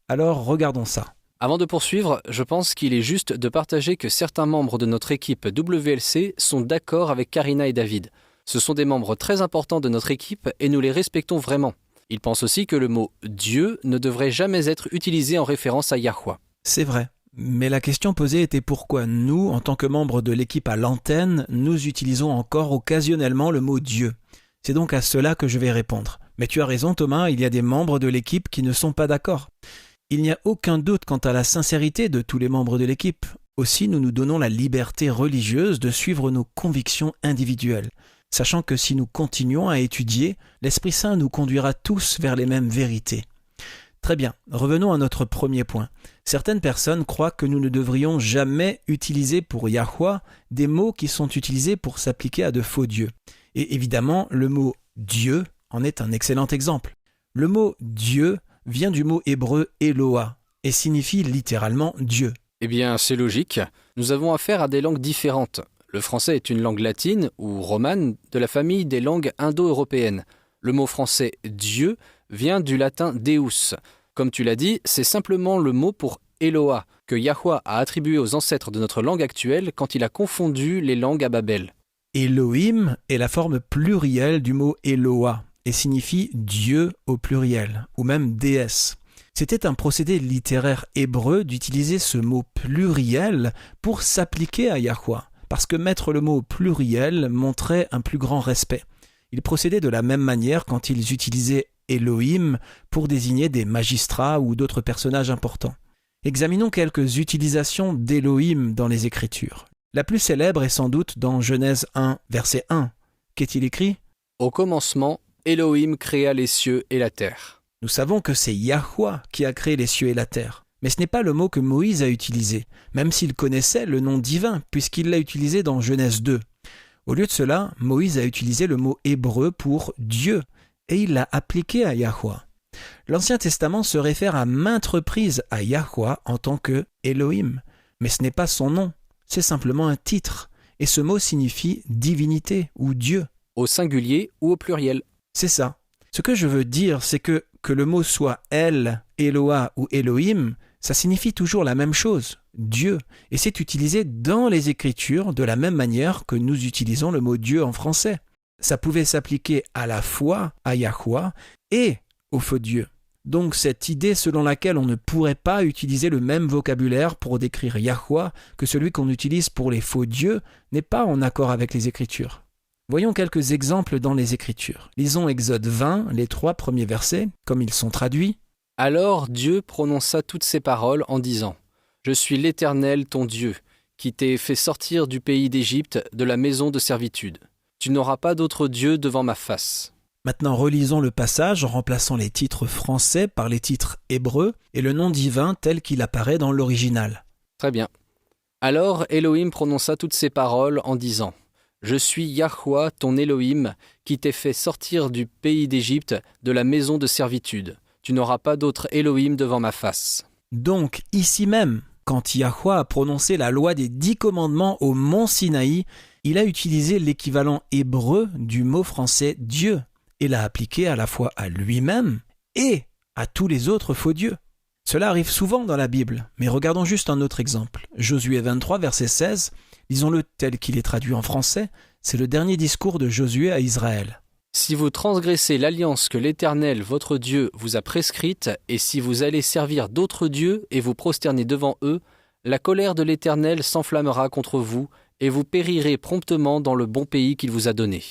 Alors regardons ça.
Avant de poursuivre, je pense qu'il est juste de partager que certains membres de notre équipe WLC sont d'accord avec Karina et David. Ce sont des membres très importants de notre équipe et nous les respectons vraiment. Ils pensent aussi que le mot « Dieu » ne devrait jamais être utilisé en référence à Yahweh.
C'est vrai, mais la question posée était pourquoi nous, en tant que membres de l'équipe à l'antenne, nous utilisons encore occasionnellement le mot « Dieu ». C'est donc à cela que je vais répondre. Mais tu as raison Thomas, il y a des membres de l'équipe qui ne sont pas d'accord. Il n'y a aucun doute quant à la sincérité de tous les membres de l'équipe. Aussi, nous nous donnons la liberté religieuse de suivre nos convictions individuelles, sachant que si nous continuons à étudier, l'Esprit Saint nous conduira tous vers les mêmes vérités. Très bien, revenons à notre premier point. Certaines personnes croient que nous ne devrions jamais utiliser pour Yahweh des mots qui sont utilisés pour s'appliquer à de faux dieux. Et évidemment, le mot « Dieu » en est un excellent exemple. Le mot « Dieu » vient du mot hébreu « Eloah » et signifie littéralement « Dieu ».
Eh bien, c'est logique. Nous avons affaire à des langues différentes. Le français est une langue latine ou romane de la famille des langues indo-européennes. Le mot français « Dieu » vient du latin « Deus ». Comme tu l'as dit, c'est simplement le mot pour « Eloah » que Yahweh a attribué aux ancêtres de notre langue actuelle quand il a confondu les langues à Babel.
Elohim est la forme plurielle du mot Eloah et signifie Dieu au pluriel, ou même déesse. C'était un procédé littéraire hébreu d'utiliser ce mot pluriel pour s'appliquer à Yahweh, parce que mettre le mot au pluriel montrait un plus grand respect. Ils procédaient de la même manière quand ils utilisaient Elohim pour désigner des magistrats ou d'autres personnages importants. Examinons quelques utilisations d'Elohim dans les Écritures. La plus célèbre est sans doute dans Genèse 1, verset 1. Qu'est-il écrit ? «
Au commencement, Elohim créa les cieux et la terre. »
Nous savons que c'est Yahweh qui a créé les cieux et la terre. Mais ce n'est pas le mot que Moïse a utilisé, même s'il connaissait le nom divin, puisqu'il l'a utilisé dans Genèse 2. Au lieu de cela, Moïse a utilisé le mot hébreu pour « Dieu », et il l'a appliqué à Yahweh. L'Ancien Testament se réfère à maintes reprises à Yahweh en tant que Elohim, mais ce n'est pas son nom. c'est simplement un titre, et ce mot signifie divinité ou Dieu.
Au singulier ou au pluriel.
C'est ça. Ce que je veux dire, c'est que le mot soit El, Eloah ou Elohim, ça signifie toujours la même chose, Dieu, et c'est utilisé dans les Écritures de la même manière que nous utilisons le mot Dieu en français. Ça pouvait s'appliquer à la fois à Yahweh et au faux Dieu. Donc cette idée selon laquelle on ne pourrait pas utiliser le même vocabulaire pour décrire Yahweh que celui qu'on utilise pour les faux dieux n'est pas en accord avec les Écritures. Voyons quelques exemples dans les Écritures. Lisons Exode 20, les 3 premiers versets, comme ils sont traduits.
Alors Dieu prononça toutes ces paroles en disant « Je suis l'Éternel ton Dieu, qui t'ai fait sortir du pays d'Égypte, de la maison de servitude. Tu n'auras pas d'autre Dieu devant ma face. »
Maintenant, relisons le passage en remplaçant les titres français par les titres hébreux et le nom divin tel qu'il apparaît dans l'original.
Très bien. Alors Elohim prononça toutes ces paroles en disant « Je suis Yahweh ton Elohim, qui t'ai fait sortir du pays d'Égypte, de la maison de servitude. Tu n'auras pas d'autre Elohim devant ma face. »
Donc, ici même, quand Yahweh a prononcé la loi des 10 commandements au mont Sinaï, il a utilisé l'équivalent hébreu du mot français « Dieu » et l'a appliqué à la fois à lui-même et à tous les autres faux dieux. Cela arrive souvent dans la Bible, mais regardons juste un autre exemple. Josué 23, verset 16, lisons-le tel qu'il est traduit en français, c'est le dernier discours de Josué à Israël.
« Si vous transgressez l'alliance que l'Éternel, votre Dieu, vous a prescrite, et si vous allez servir d'autres dieux et vous prosterner devant eux, la colère de l'Éternel s'enflammera contre vous, et vous périrez promptement dans le bon pays qu'il vous a donné. »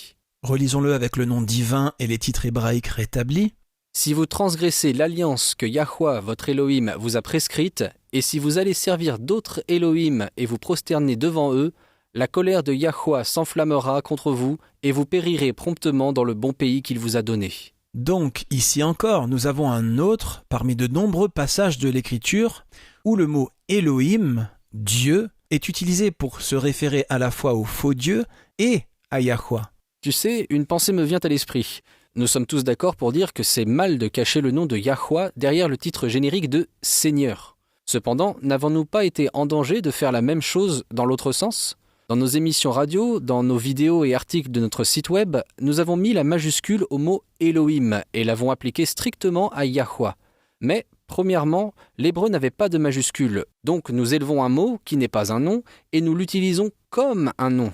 Relisons-le avec le nom divin et les titres hébraïques rétablis.
« Si vous transgressez l'alliance que Yahweh, votre Elohim, vous a prescrite, et si vous allez servir d'autres Elohim et vous prosterner devant eux, la colère de Yahweh s'enflammera contre vous, et vous périrez promptement dans le bon pays qu'il vous a donné. »
Donc, ici encore, nous avons un autre parmi de nombreux passages de l'Écriture où le mot Elohim, Dieu, est utilisé pour se référer à la fois au faux Dieu et à Yahweh.
Tu sais, une pensée me vient à l'esprit. Nous sommes tous d'accord pour dire que c'est mal de cacher le nom de Yahweh derrière le titre générique de Seigneur. Cependant, n'avons-nous pas été en danger de faire la même chose dans l'autre sens ? Dans nos émissions radio, dans nos vidéos et articles de notre site web, nous avons mis la majuscule au mot Elohim et l'avons appliqué strictement à Yahweh. Mais, premièrement, l'hébreu n'avait pas de majuscule, donc nous élevons un mot qui n'est pas un nom et nous l'utilisons comme un nom.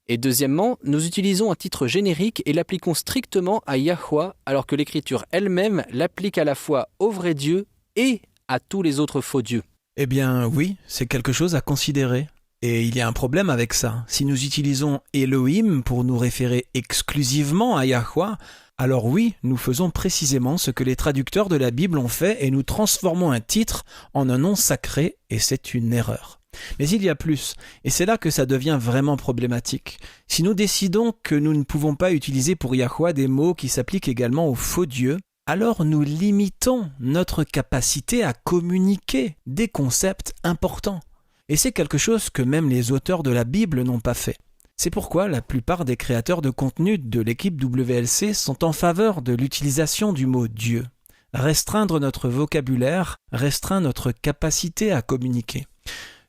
Et deuxièmement, nous utilisons un titre générique et l'appliquons strictement à Yahweh, alors que l'Écriture elle-même l'applique à la fois au vrai Dieu et à tous les autres faux dieux.
Eh bien oui, c'est quelque chose à considérer. Et il y a un problème avec ça. Si nous utilisons Elohim pour nous référer exclusivement à Yahweh, alors oui, nous faisons précisément ce que les traducteurs de la Bible ont fait et nous transformons un titre en un nom sacré, et c'est une erreur. Mais il y a plus, et c'est là que ça devient vraiment problématique. Si nous décidons que nous ne pouvons pas utiliser pour Yahweh des mots qui s'appliquent également aux faux dieux, alors nous limitons notre capacité à communiquer des concepts importants. Et c'est quelque chose que même les auteurs de la Bible n'ont pas fait. C'est pourquoi la plupart des créateurs de contenu de l'équipe WLC sont en faveur de l'utilisation du mot Dieu. Restreindre notre vocabulaire restreint notre capacité à communiquer.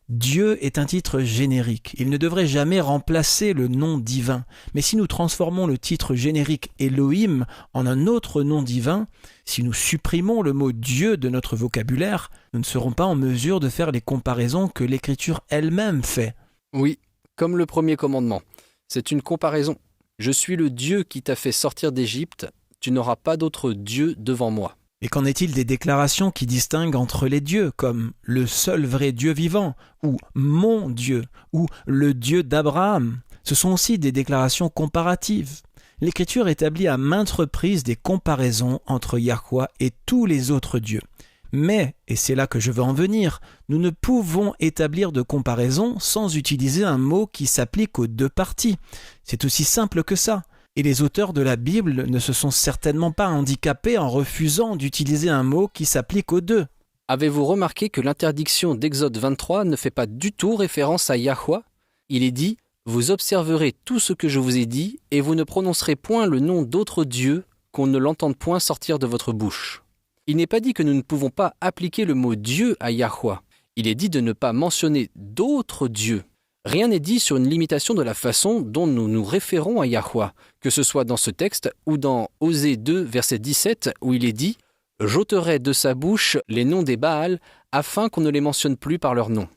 Dieu est un titre générique. Il ne devrait jamais remplacer le nom divin. Mais si nous transformons le titre générique Elohim en un autre nom divin, si nous supprimons le mot Dieu de notre vocabulaire, nous ne serons pas en mesure de faire les comparaisons que l'Écriture elle-même fait.
Oui, comme le premier commandement. C'est une comparaison. Je suis le Dieu qui t'a fait sortir d'Égypte. Tu n'auras pas d'autre Dieu devant moi.
Et qu'en est-il des déclarations qui distinguent entre les dieux, comme le seul vrai Dieu vivant, ou mon Dieu, ou le Dieu d'Abraham ? Ce sont aussi des déclarations comparatives. L'Écriture établit à maintes reprises des comparaisons entre Yahweh et tous les autres dieux. Mais, et c'est là que je veux en venir, nous ne pouvons établir de comparaison sans utiliser un mot qui s'applique aux deux parties. C'est aussi simple que ça. Et les auteurs de la Bible ne se sont certainement pas handicapés en refusant d'utiliser un mot qui s'applique aux deux.
Avez-vous remarqué que l'interdiction d'Exode 23 ne fait pas du tout référence à Yahweh ? Il est dit « Vous observerez tout ce que je vous ai dit, et vous ne prononcerez point le nom d'autres dieux, qu'on ne l'entende point sortir de votre bouche. » Il n'est pas dit que nous ne pouvons pas appliquer le mot Dieu à Yahweh. Il est dit de ne pas mentionner d'autres dieux. Rien n'est dit sur une limitation de la façon dont nous nous référons à Yahweh, que ce soit dans ce texte ou dans Osée 2, verset 17, où il est dit « J'ôterai de sa bouche les noms des Baals, afin qu'on ne les mentionne plus par leur nom. »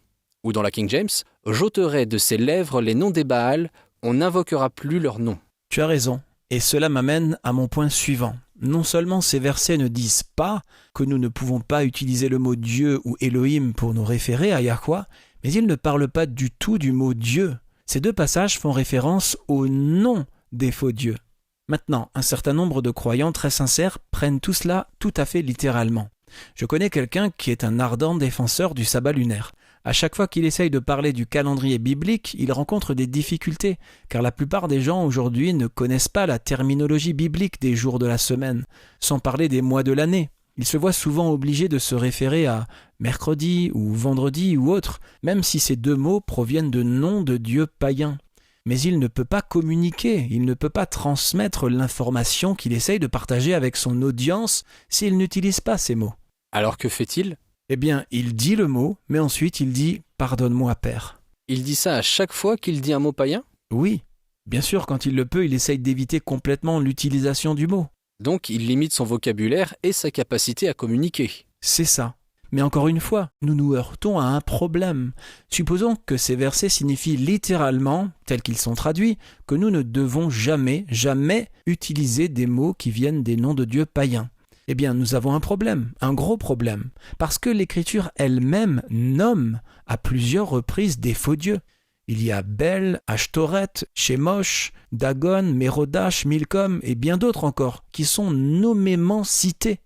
Ou dans la King James « J'ôterai de ses lèvres les noms des Baals, on n'invoquera plus leur nom. »
Tu as raison, et cela m'amène à mon point suivant. Non seulement ces versets ne disent pas que nous ne pouvons pas utiliser le mot Dieu ou Elohim pour nous référer à Yahweh, mais ils ne parlent pas du tout du mot Dieu. Ces deux passages font référence au nom des faux dieux. Maintenant, un certain nombre de croyants très sincères prennent tout cela tout à fait littéralement. Je connais quelqu'un qui est un ardent défenseur du sabbat lunaire. À chaque fois qu'il essaye de parler du calendrier biblique, il rencontre des difficultés, car la plupart des gens aujourd'hui ne connaissent pas la terminologie biblique des jours de la semaine, sans parler des mois de l'année. Ils se voient souvent obligés de se référer à mercredi ou vendredi ou autre, même si ces deux mots proviennent de noms de dieux païens. Mais il ne peut pas communiquer, il ne peut pas transmettre l'information qu'il essaye de partager avec son audience s'il n'utilise pas ces mots.
Alors que fait-il ?
Eh bien, il dit le mot, mais ensuite il dit « Pardonne-moi, Père ».
Il dit ça à chaque fois qu'il dit un mot païen ?
Oui, bien sûr, quand il le peut, il essaye d'éviter complètement l'utilisation du mot.
Donc il limite son vocabulaire et sa capacité à communiquer.
C'est ça. Mais encore une fois, nous nous heurtons à un problème. Supposons que ces versets signifient littéralement, tels qu'ils sont traduits, que nous ne devons jamais utiliser des mots qui viennent des noms de dieux païens. Eh bien, nous avons un problème, un gros problème, parce que l'Écriture elle-même nomme à plusieurs reprises des faux dieux. Il y a Bel, Ashtoret, Chemosh, Dagon, Mérodash, Milcom et bien d'autres encore, qui sont nommément cités.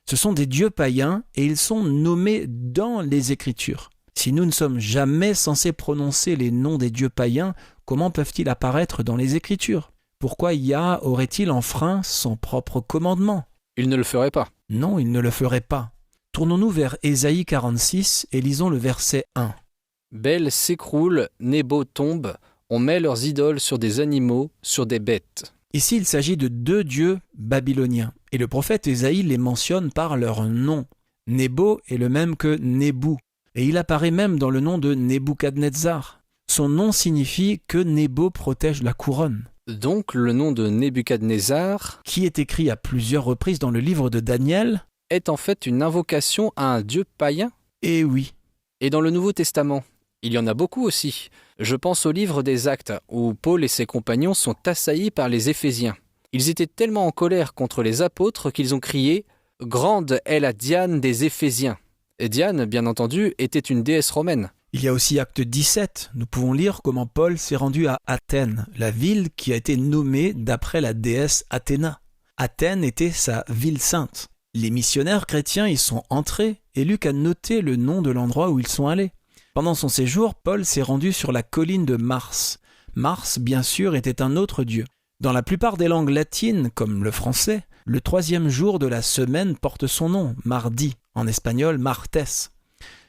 Ce sont des dieux païens et ils sont nommés dans les Écritures. Si nous ne sommes jamais censés prononcer les noms des dieux païens, comment peuvent-ils apparaître dans les Écritures ? Pourquoi Yah aurait-il enfreint son propre commandement ?
Il ne le ferait pas.
Non, il ne le ferait pas. Tournons-nous vers Ésaïe 46 et lisons le verset 1.
Bel s'écroule, Nébo tombe, on met leurs idoles sur des animaux, sur des bêtes.
Ici, il s'agit de deux dieux babyloniens, et le prophète Ésaïe les mentionne par leur nom. Nébo est le même que Nébou, et il apparaît même dans le nom de Nebuchadnezzar. Son nom signifie que Nébo protège la couronne.
Donc le nom de Nebuchadnezzar,
qui est écrit à plusieurs reprises dans le livre de Daniel,
est en fait une invocation à un dieu païen ?
Eh oui.
Et dans le Nouveau Testament, il y en a beaucoup aussi. Je pense au livre des Actes, où Paul et ses compagnons sont assaillis par les Éphésiens. Ils étaient tellement en colère contre les apôtres qu'ils ont crié « Grande est la Diane des Éphésiens ». Et Diane, bien entendu, était une déesse romaine.
Il y a aussi Acte 17. Nous pouvons lire comment Paul s'est rendu à Athènes, la ville qui a été nommée d'après la déesse Athéna. Athènes était sa ville sainte. Les missionnaires chrétiens y sont entrés et Luc a noté le nom de l'endroit où ils sont allés. Pendant son séjour, Paul s'est rendu sur la colline de Mars. Mars, bien sûr, était un autre dieu. Dans la plupart des langues latines, comme le français, le 3e jour de la semaine porte son nom, mardi, en espagnol martes.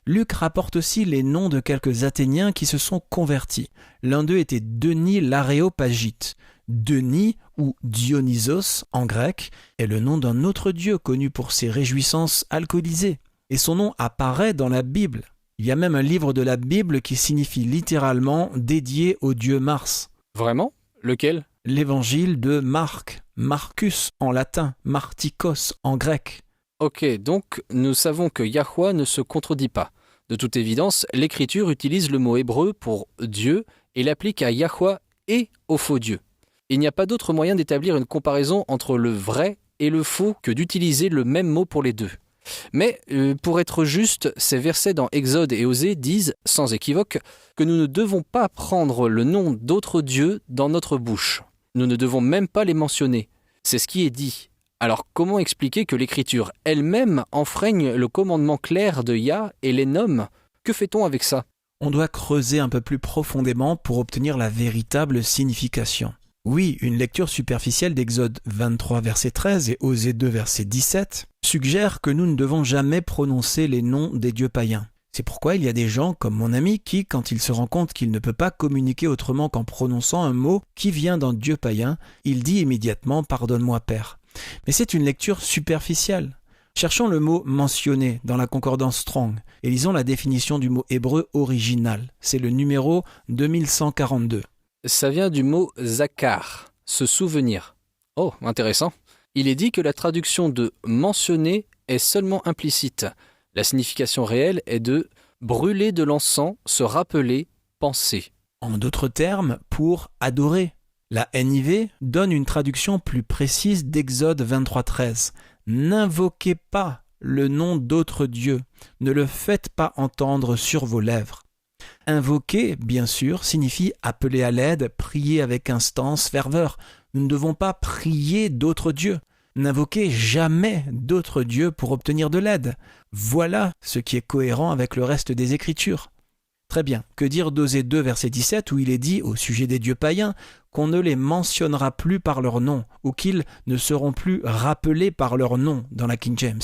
Luc rapporte aussi les noms de quelques Athéniens qui se sont convertis. L'un d'eux était Denis l'Aréopagite. Denis, ou Dionysos en grec, est le nom d'un autre dieu connu pour ses réjouissances alcoolisées. Et son nom apparaît dans la Bible. Il y a même un livre de la Bible qui signifie littéralement « dédié au dieu Mars ».
Vraiment ? Lequel ?
L'évangile de Marc, Marcus en latin, Martikos en grec.
Ok, donc nous savons que Yahweh ne se contredit pas. De toute évidence, l'Écriture utilise le mot hébreu pour « Dieu » et l'applique à Yahweh et aux faux dieux. Il n'y a pas d'autre moyen d'établir une comparaison entre le vrai et le faux que d'utiliser le même mot pour les deux. Mais, pour être juste, ces versets dans Exode et Osée disent, sans équivoque, que nous ne devons pas prendre le nom d'autres dieux dans notre bouche. Nous ne devons même pas les mentionner. C'est ce qui est dit. Alors comment expliquer que l'Écriture elle-même enfreigne le commandement clair de Yah et les nomme ? Que fait-on avec ça ?
On doit creuser un peu plus profondément pour obtenir la véritable signification. Oui, une lecture superficielle d'Exode 23 verset 13 et Osée 2 verset 17 suggère que nous ne devons jamais prononcer les noms des dieux païens. C'est pourquoi il y a des gens comme mon ami qui, quand il se rend compte qu'il ne peut pas communiquer autrement qu'en prononçant un mot qui vient d'un dieu païen, il dit immédiatement « Pardonne-moi, Père ». Mais c'est une lecture superficielle. Cherchons le mot « mentionné » dans la concordance Strong et lisons la définition du mot hébreu original. C'est le numéro 2142.
Ça vient du mot « zakar », se souvenir. Oh, intéressant. Il est dit que la traduction de « mentionner » est seulement implicite. La signification réelle est de « brûler de l'encens, se rappeler, penser ».
En d'autres termes, pour adorer. La NIV donne une traduction plus précise d'Exode 23:13. N'invoquez pas le nom d'autres dieux, ne le faites pas entendre sur vos lèvres. Invoquer, bien sûr, signifie appeler à l'aide, prier avec instance, ferveur. Nous ne devons pas prier d'autres dieux. N'invoquez jamais d'autres dieux pour obtenir de l'aide. Voilà ce qui est cohérent avec le reste des Écritures. Très bien, que dire d'Osée 2, verset 17, où il est dit au sujet des dieux païens qu'on ne les mentionnera plus par leur nom, ou qu'ils ne seront plus rappelés par leur nom dans la King James.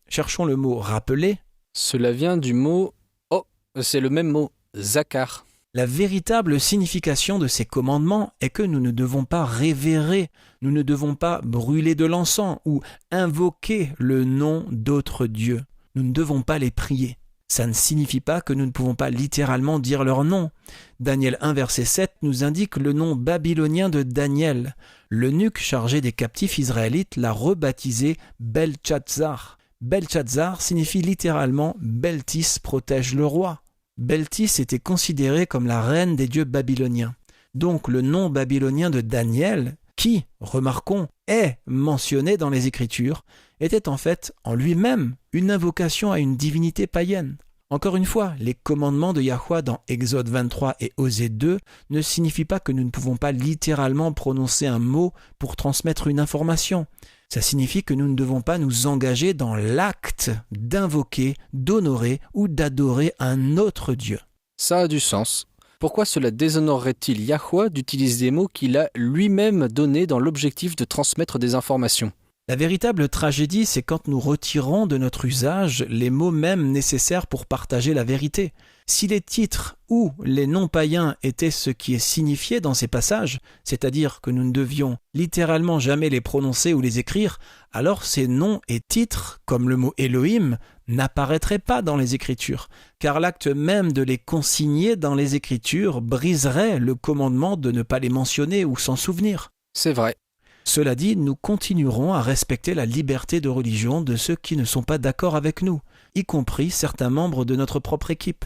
Cherchons le mot « rappeler ».
Cela vient du mot « oh », c'est le même mot « zakar ».
La véritable signification de ces commandements est que nous ne devons pas révérer, nous ne devons pas brûler de l'encens ou invoquer le nom d'autres dieux. Nous ne devons pas les prier. Ça ne signifie pas que nous ne pouvons pas littéralement dire leur nom. Daniel 1, verset 7 nous indique le nom babylonien de Daniel. L'eunuque chargé des captifs israélites l'a rebaptisé Belchazzar. Belchazzar signifie littéralement « Beltis protège le roi ». Beltis était considérée comme la reine des dieux babyloniens. Donc le nom babylonien de Daniel, qui, remarquons, est mentionné dans les Écritures, était en fait en lui-même une invocation à une divinité païenne. Encore une fois, les commandements de Yahweh dans Exode 23 et Osée 2 ne signifient pas que nous ne pouvons pas littéralement prononcer un mot pour transmettre une information. Ça signifie que nous ne devons pas nous engager dans l'acte d'invoquer, d'honorer ou d'adorer un autre Dieu.
Ça a du sens. Pourquoi cela déshonorerait-il Yahweh d'utiliser des mots qu'il a lui-même donnés dans l'objectif de transmettre des informations ?
La véritable tragédie, c'est quand nous retirons de notre usage les mots mêmes nécessaires pour partager la vérité. Si les titres ou les noms païens étaient ce qui est signifié dans ces passages, c'est-à-dire que nous ne devions littéralement jamais les prononcer ou les écrire, alors ces noms et titres, comme le mot Elohim, n'apparaîtraient pas dans les Écritures, car l'acte même de les consigner dans les Écritures briserait le commandement de ne pas les mentionner ou s'en souvenir.
C'est vrai.
Cela dit, nous continuerons à respecter la liberté de religion de ceux qui ne sont pas d'accord avec nous, y compris certains membres de notre propre équipe.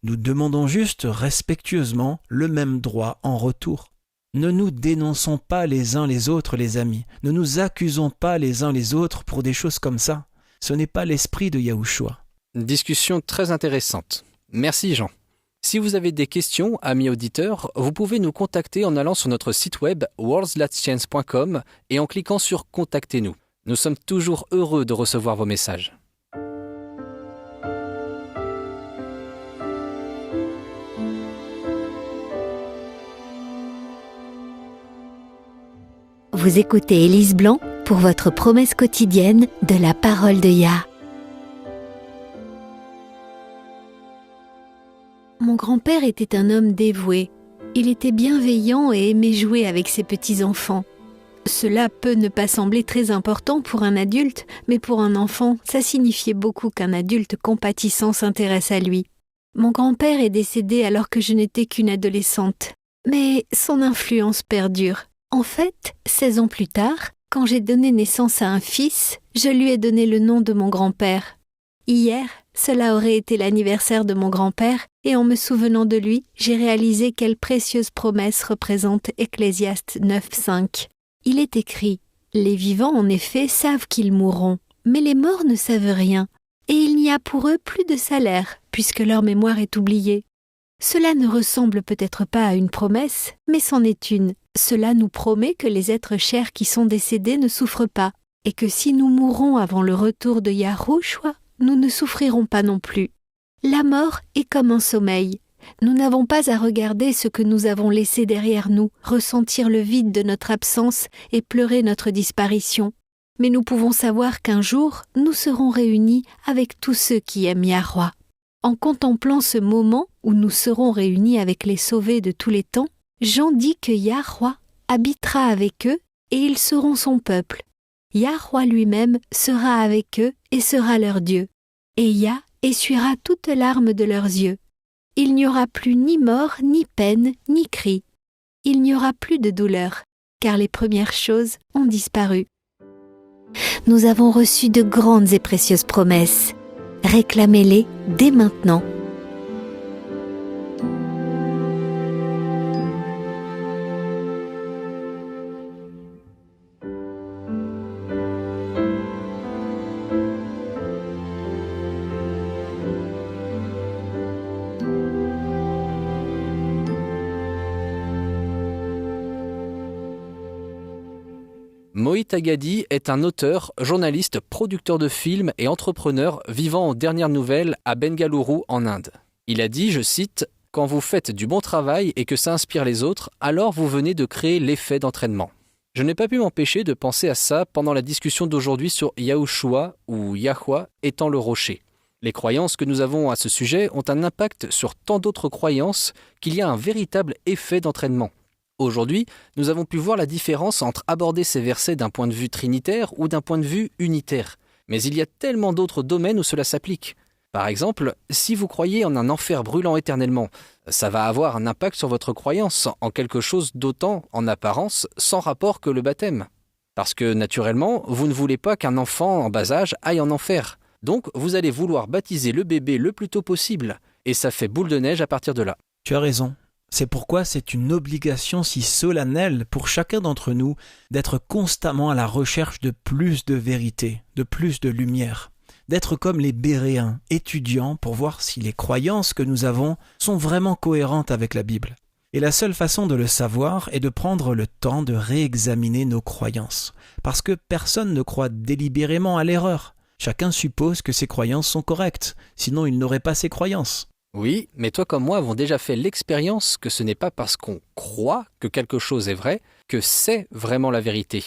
Nous demandons juste respectueusement le même droit en retour. Ne nous dénonçons pas les uns les autres, les amis. Ne nous accusons pas les uns les autres pour des choses comme ça. Ce n'est pas l'esprit de Yahushua.
Une discussion très intéressante. Merci Jean. Si vous avez des questions, amis auditeurs, vous pouvez nous contacter en allant sur notre site web worldslastchance.com et en cliquant sur « Contactez-nous ». Nous sommes toujours heureux de recevoir vos messages.
Vous écoutez Élise Blanc pour votre promesse quotidienne de la parole de Yah. Mon grand-père était un homme dévoué. Il était bienveillant et aimait jouer avec ses petits-enfants. Cela peut ne pas sembler très important pour un adulte, mais pour un enfant, ça signifiait beaucoup qu'un adulte compatissant s'intéresse à lui. Mon grand-père est décédé alors que je n'étais qu'une adolescente. Mais son influence perdure. En fait, 16 ans plus tard, quand j'ai donné naissance à un fils, je lui ai donné le nom de mon grand-père. Hier, cela aurait été l'anniversaire de mon grand-père, et en me souvenant de lui, j'ai réalisé quelle précieuse promesse représente Ecclésiaste 9:5. Il est écrit « Les vivants, en effet, savent qu'ils mourront, mais les morts ne savent rien, et il n'y a pour eux plus de salaire, puisque leur mémoire est oubliée. » Cela ne ressemble peut-être pas à une promesse, mais c'en est une. Cela nous promet que les êtres chers qui sont décédés ne souffrent pas, et que si nous mourrons avant le retour de Yahushua, nous ne souffrirons pas non plus. La mort est comme un sommeil. Nous n'avons pas à regarder ce que nous avons laissé derrière nous, ressentir le vide de notre absence et pleurer notre disparition. Mais nous pouvons savoir qu'un jour, nous serons réunis avec tous ceux qui aiment Yahweh. En contemplant ce moment où nous serons réunis avec les sauvés de tous les temps, Jean dit que Yahweh habitera avec eux et ils seront son peuple. Yahweh lui-même sera avec eux et sera leur Dieu. Et Yah essuiera toute larme de leurs yeux. Il n'y aura plus ni mort, ni peine, ni cri. Il n'y aura plus de douleur, car les premières choses ont disparu. Nous avons reçu de grandes et précieuses promesses. Réclamez-les dès maintenant.
Moït Agadi est un auteur, journaliste, producteur de films et entrepreneur vivant aux dernières nouvelles à Bengaluru en Inde. Il a dit, je cite, « Quand vous faites du bon travail et que ça inspire les autres, alors vous venez de créer l'effet d'entraînement. » Je n'ai pas pu m'empêcher de penser à ça pendant la discussion d'aujourd'hui sur Yahushua ou Yahweh étant le rocher. Les croyances que nous avons à ce sujet ont un impact sur tant d'autres croyances qu'il y a un véritable effet d'entraînement. Aujourd'hui, nous avons pu voir la différence entre aborder ces versets d'un point de vue trinitaire ou d'un point de vue unitaire. Mais il y a tellement d'autres domaines où cela s'applique. Par exemple, si vous croyez en un enfer brûlant éternellement, ça va avoir un impact sur votre croyance en quelque chose d'autant, en apparence, sans rapport que le baptême. Parce que, naturellement, vous ne voulez pas qu'un enfant en bas âge aille en enfer. Donc, vous allez vouloir baptiser le bébé le plus tôt possible. Et ça fait boule de neige à partir de là.
Tu as raison. C'est pourquoi c'est une obligation si solennelle pour chacun d'entre nous d'être constamment à la recherche de plus de vérité, de plus de lumière, d'être comme les Béréens, étudiants pour voir si les croyances que nous avons sont vraiment cohérentes avec la Bible. Et la seule façon de le savoir est de prendre le temps de réexaminer nos croyances, parce que personne ne croit délibérément à l'erreur. Chacun suppose que ses croyances sont correctes, sinon il n'aurait pas ses croyances.
Oui, mais toi comme moi avons déjà fait l'expérience que ce n'est pas parce qu'on croit que quelque chose est vrai que c'est vraiment la vérité.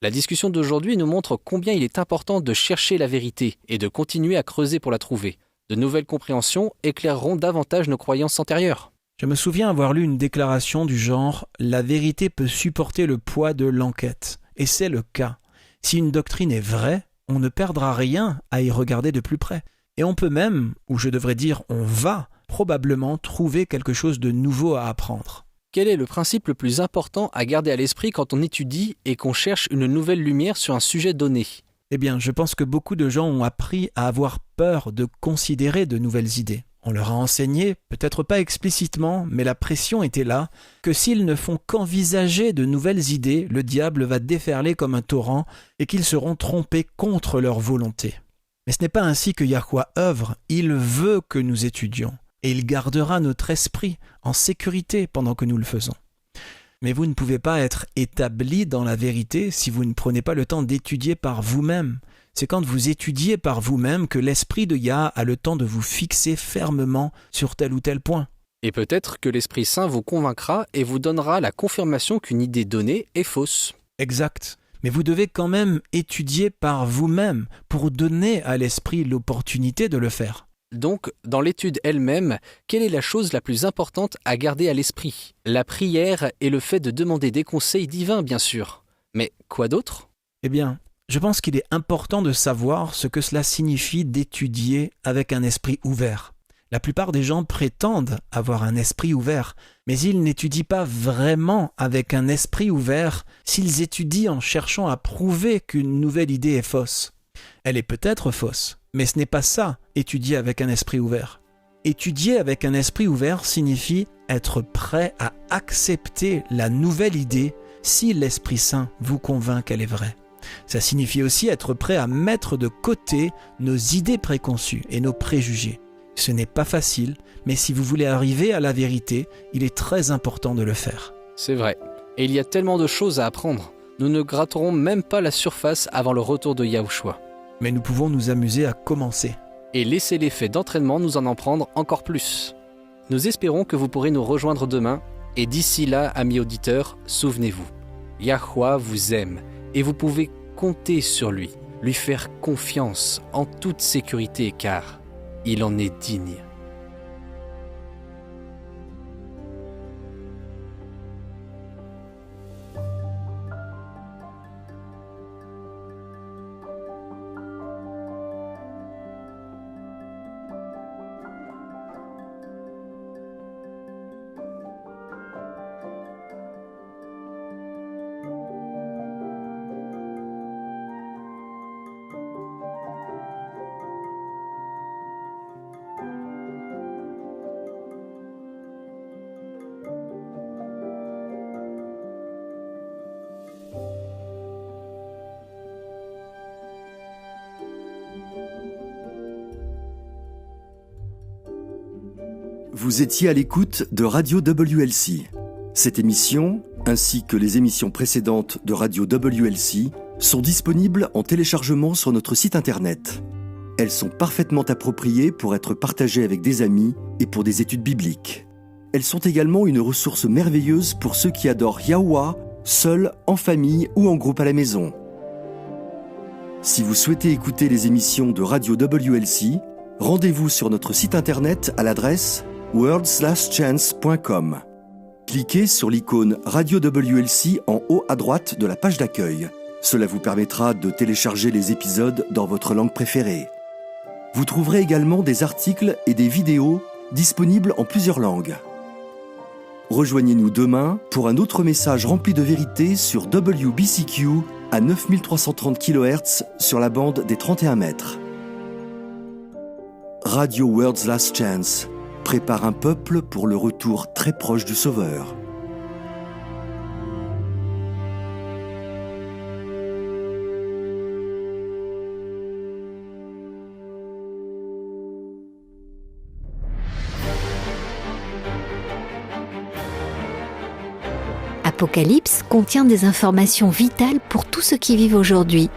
La discussion d'aujourd'hui nous montre combien il est important de chercher la vérité et de continuer à creuser pour la trouver. De nouvelles compréhensions éclaireront davantage nos croyances antérieures.
Je me souviens avoir lu une déclaration du genre « La vérité peut supporter le poids de l'enquête ». Et c'est le cas. Si une doctrine est vraie, on ne perdra rien à y regarder de plus près. Et on peut même, ou je devrais dire on va, probablement trouver quelque chose de nouveau à apprendre.
Quel est le principe le plus important à garder à l'esprit quand on étudie et qu'on cherche une nouvelle lumière sur un sujet donné ?
Eh bien, je pense que beaucoup de gens ont appris à avoir peur de considérer de nouvelles idées. On leur a enseigné, peut-être pas explicitement, mais la pression était là, que s'ils ne font qu'envisager de nouvelles idées, le diable va déferler comme un torrent et qu'ils seront trompés contre leur volonté. Mais ce n'est pas ainsi que Yahweh œuvre, il veut que nous étudions, et il gardera notre esprit en sécurité pendant que nous le faisons. Mais vous ne pouvez pas être établi dans la vérité si vous ne prenez pas le temps d'étudier par vous-même. C'est quand vous étudiez par vous-même que l'esprit de Yah a le temps de vous fixer fermement sur tel ou tel point.
Et peut-être que l'Esprit Saint vous convaincra et vous donnera la confirmation qu'une idée donnée est fausse.
Exact. Mais vous devez quand même étudier par vous-même pour donner à l'esprit l'opportunité de le faire.
Donc, dans l'étude elle-même, quelle est la chose la plus importante à garder à l'esprit ? La prière et le fait de demander des conseils divins, bien sûr. Mais quoi d'autre ?
Eh bien, je pense qu'il est important de savoir ce que cela signifie d'étudier avec un esprit ouvert. La plupart des gens prétendent avoir un esprit ouvert, mais ils n'étudient pas vraiment avec un esprit ouvert s'ils étudient en cherchant à prouver qu'une nouvelle idée est fausse. Elle est peut-être fausse, mais ce n'est pas ça, étudier avec un esprit ouvert. Étudier avec un esprit ouvert signifie être prêt à accepter la nouvelle idée si l'Esprit Saint vous convainc qu'elle est vraie. Ça signifie aussi être prêt à mettre de côté nos idées préconçues et nos préjugés. Ce n'est pas facile, mais si vous voulez arriver à la vérité, il est très important de le faire.
C'est vrai. Et il y a tellement de choses à apprendre. Nous ne gratterons même pas la surface avant le retour de Yahushua.
Mais nous pouvons nous amuser à commencer.
Et laisser l'effet d'entraînement nous en prendre encore plus. Nous espérons que vous pourrez nous rejoindre demain. Et d'ici là, amis auditeurs, souvenez-vous, Yahweh vous aime et vous pouvez compter sur lui, lui faire confiance en toute sécurité car il en est digne.
Vous étiez à l'écoute de Radio WLC. Cette émission, ainsi que les émissions précédentes de Radio WLC, sont disponibles en téléchargement sur notre site internet. Elles sont parfaitement appropriées pour être partagées avec des amis et pour des études bibliques. Elles sont également une ressource merveilleuse pour ceux qui adorent Yahuwah, seuls, en famille ou en groupe à la maison. Si vous souhaitez écouter les émissions de Radio WLC, rendez-vous sur notre site internet à l'adresse worldslastchance.com. Cliquez sur l'icône Radio WLC en haut à droite de la page d'accueil. Cela vous permettra de télécharger les épisodes dans votre langue préférée. Vous trouverez également des articles et des vidéos disponibles en plusieurs langues. Rejoignez-nous demain pour un autre message rempli de vérité sur WBCQ à 9330 kHz sur la bande des 31 mètres. Radio World's Last Chance prépare un peuple pour le retour très proche du Sauveur.
Apocalypse contient des informations vitales pour tous ceux qui vivent aujourd'hui.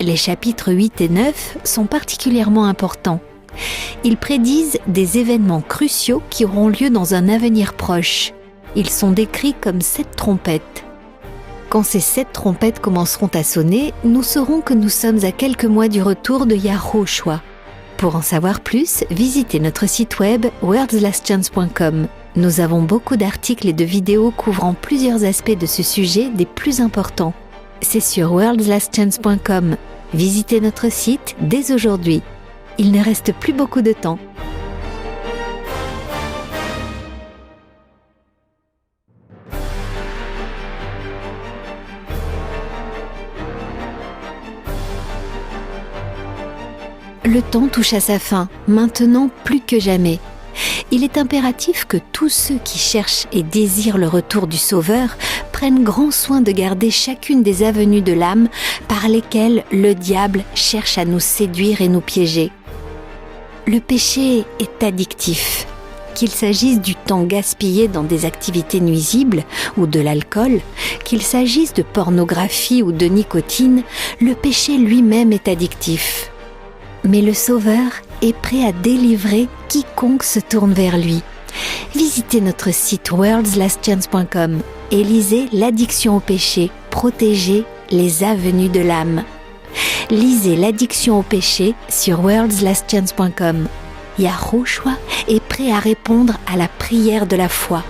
Les chapitres 8 et 9 sont particulièrement importants. Ils prédisent des événements cruciaux qui auront lieu dans un avenir proche. Ils sont décrits comme 7 trompettes. Quand ces 7 trompettes commenceront à sonner, nous saurons que nous sommes à quelques mois du retour de Yahushua. Pour en savoir plus, visitez notre site web worldslastchance.com. Nous avons beaucoup d'articles et de vidéos couvrant plusieurs aspects de ce sujet des plus importants. C'est sur worldslastchance.com. Visitez notre site dès aujourd'hui. Il ne reste plus beaucoup de temps. Le temps touche à sa fin, maintenant plus que jamais. Il est impératif que tous ceux qui cherchent et désirent le retour du Sauveur prennent grand soin de garder chacune des avenues de l'âme par lesquelles le diable cherche à nous séduire et nous piéger. Le péché est addictif. Qu'il s'agisse du temps gaspillé dans des activités nuisibles ou de l'alcool, qu'il s'agisse de pornographie ou de nicotine, le péché lui-même est addictif. Mais le Sauveur est prêt à délivrer quiconque se tourne vers lui. Visitez notre site worldslastchance.com et lisez l'addiction au péché, protéger les avenues de l'âme. Lisez l'addiction au péché sur worldslastchance.com. Yahushua est prêt à répondre à la prière de la foi.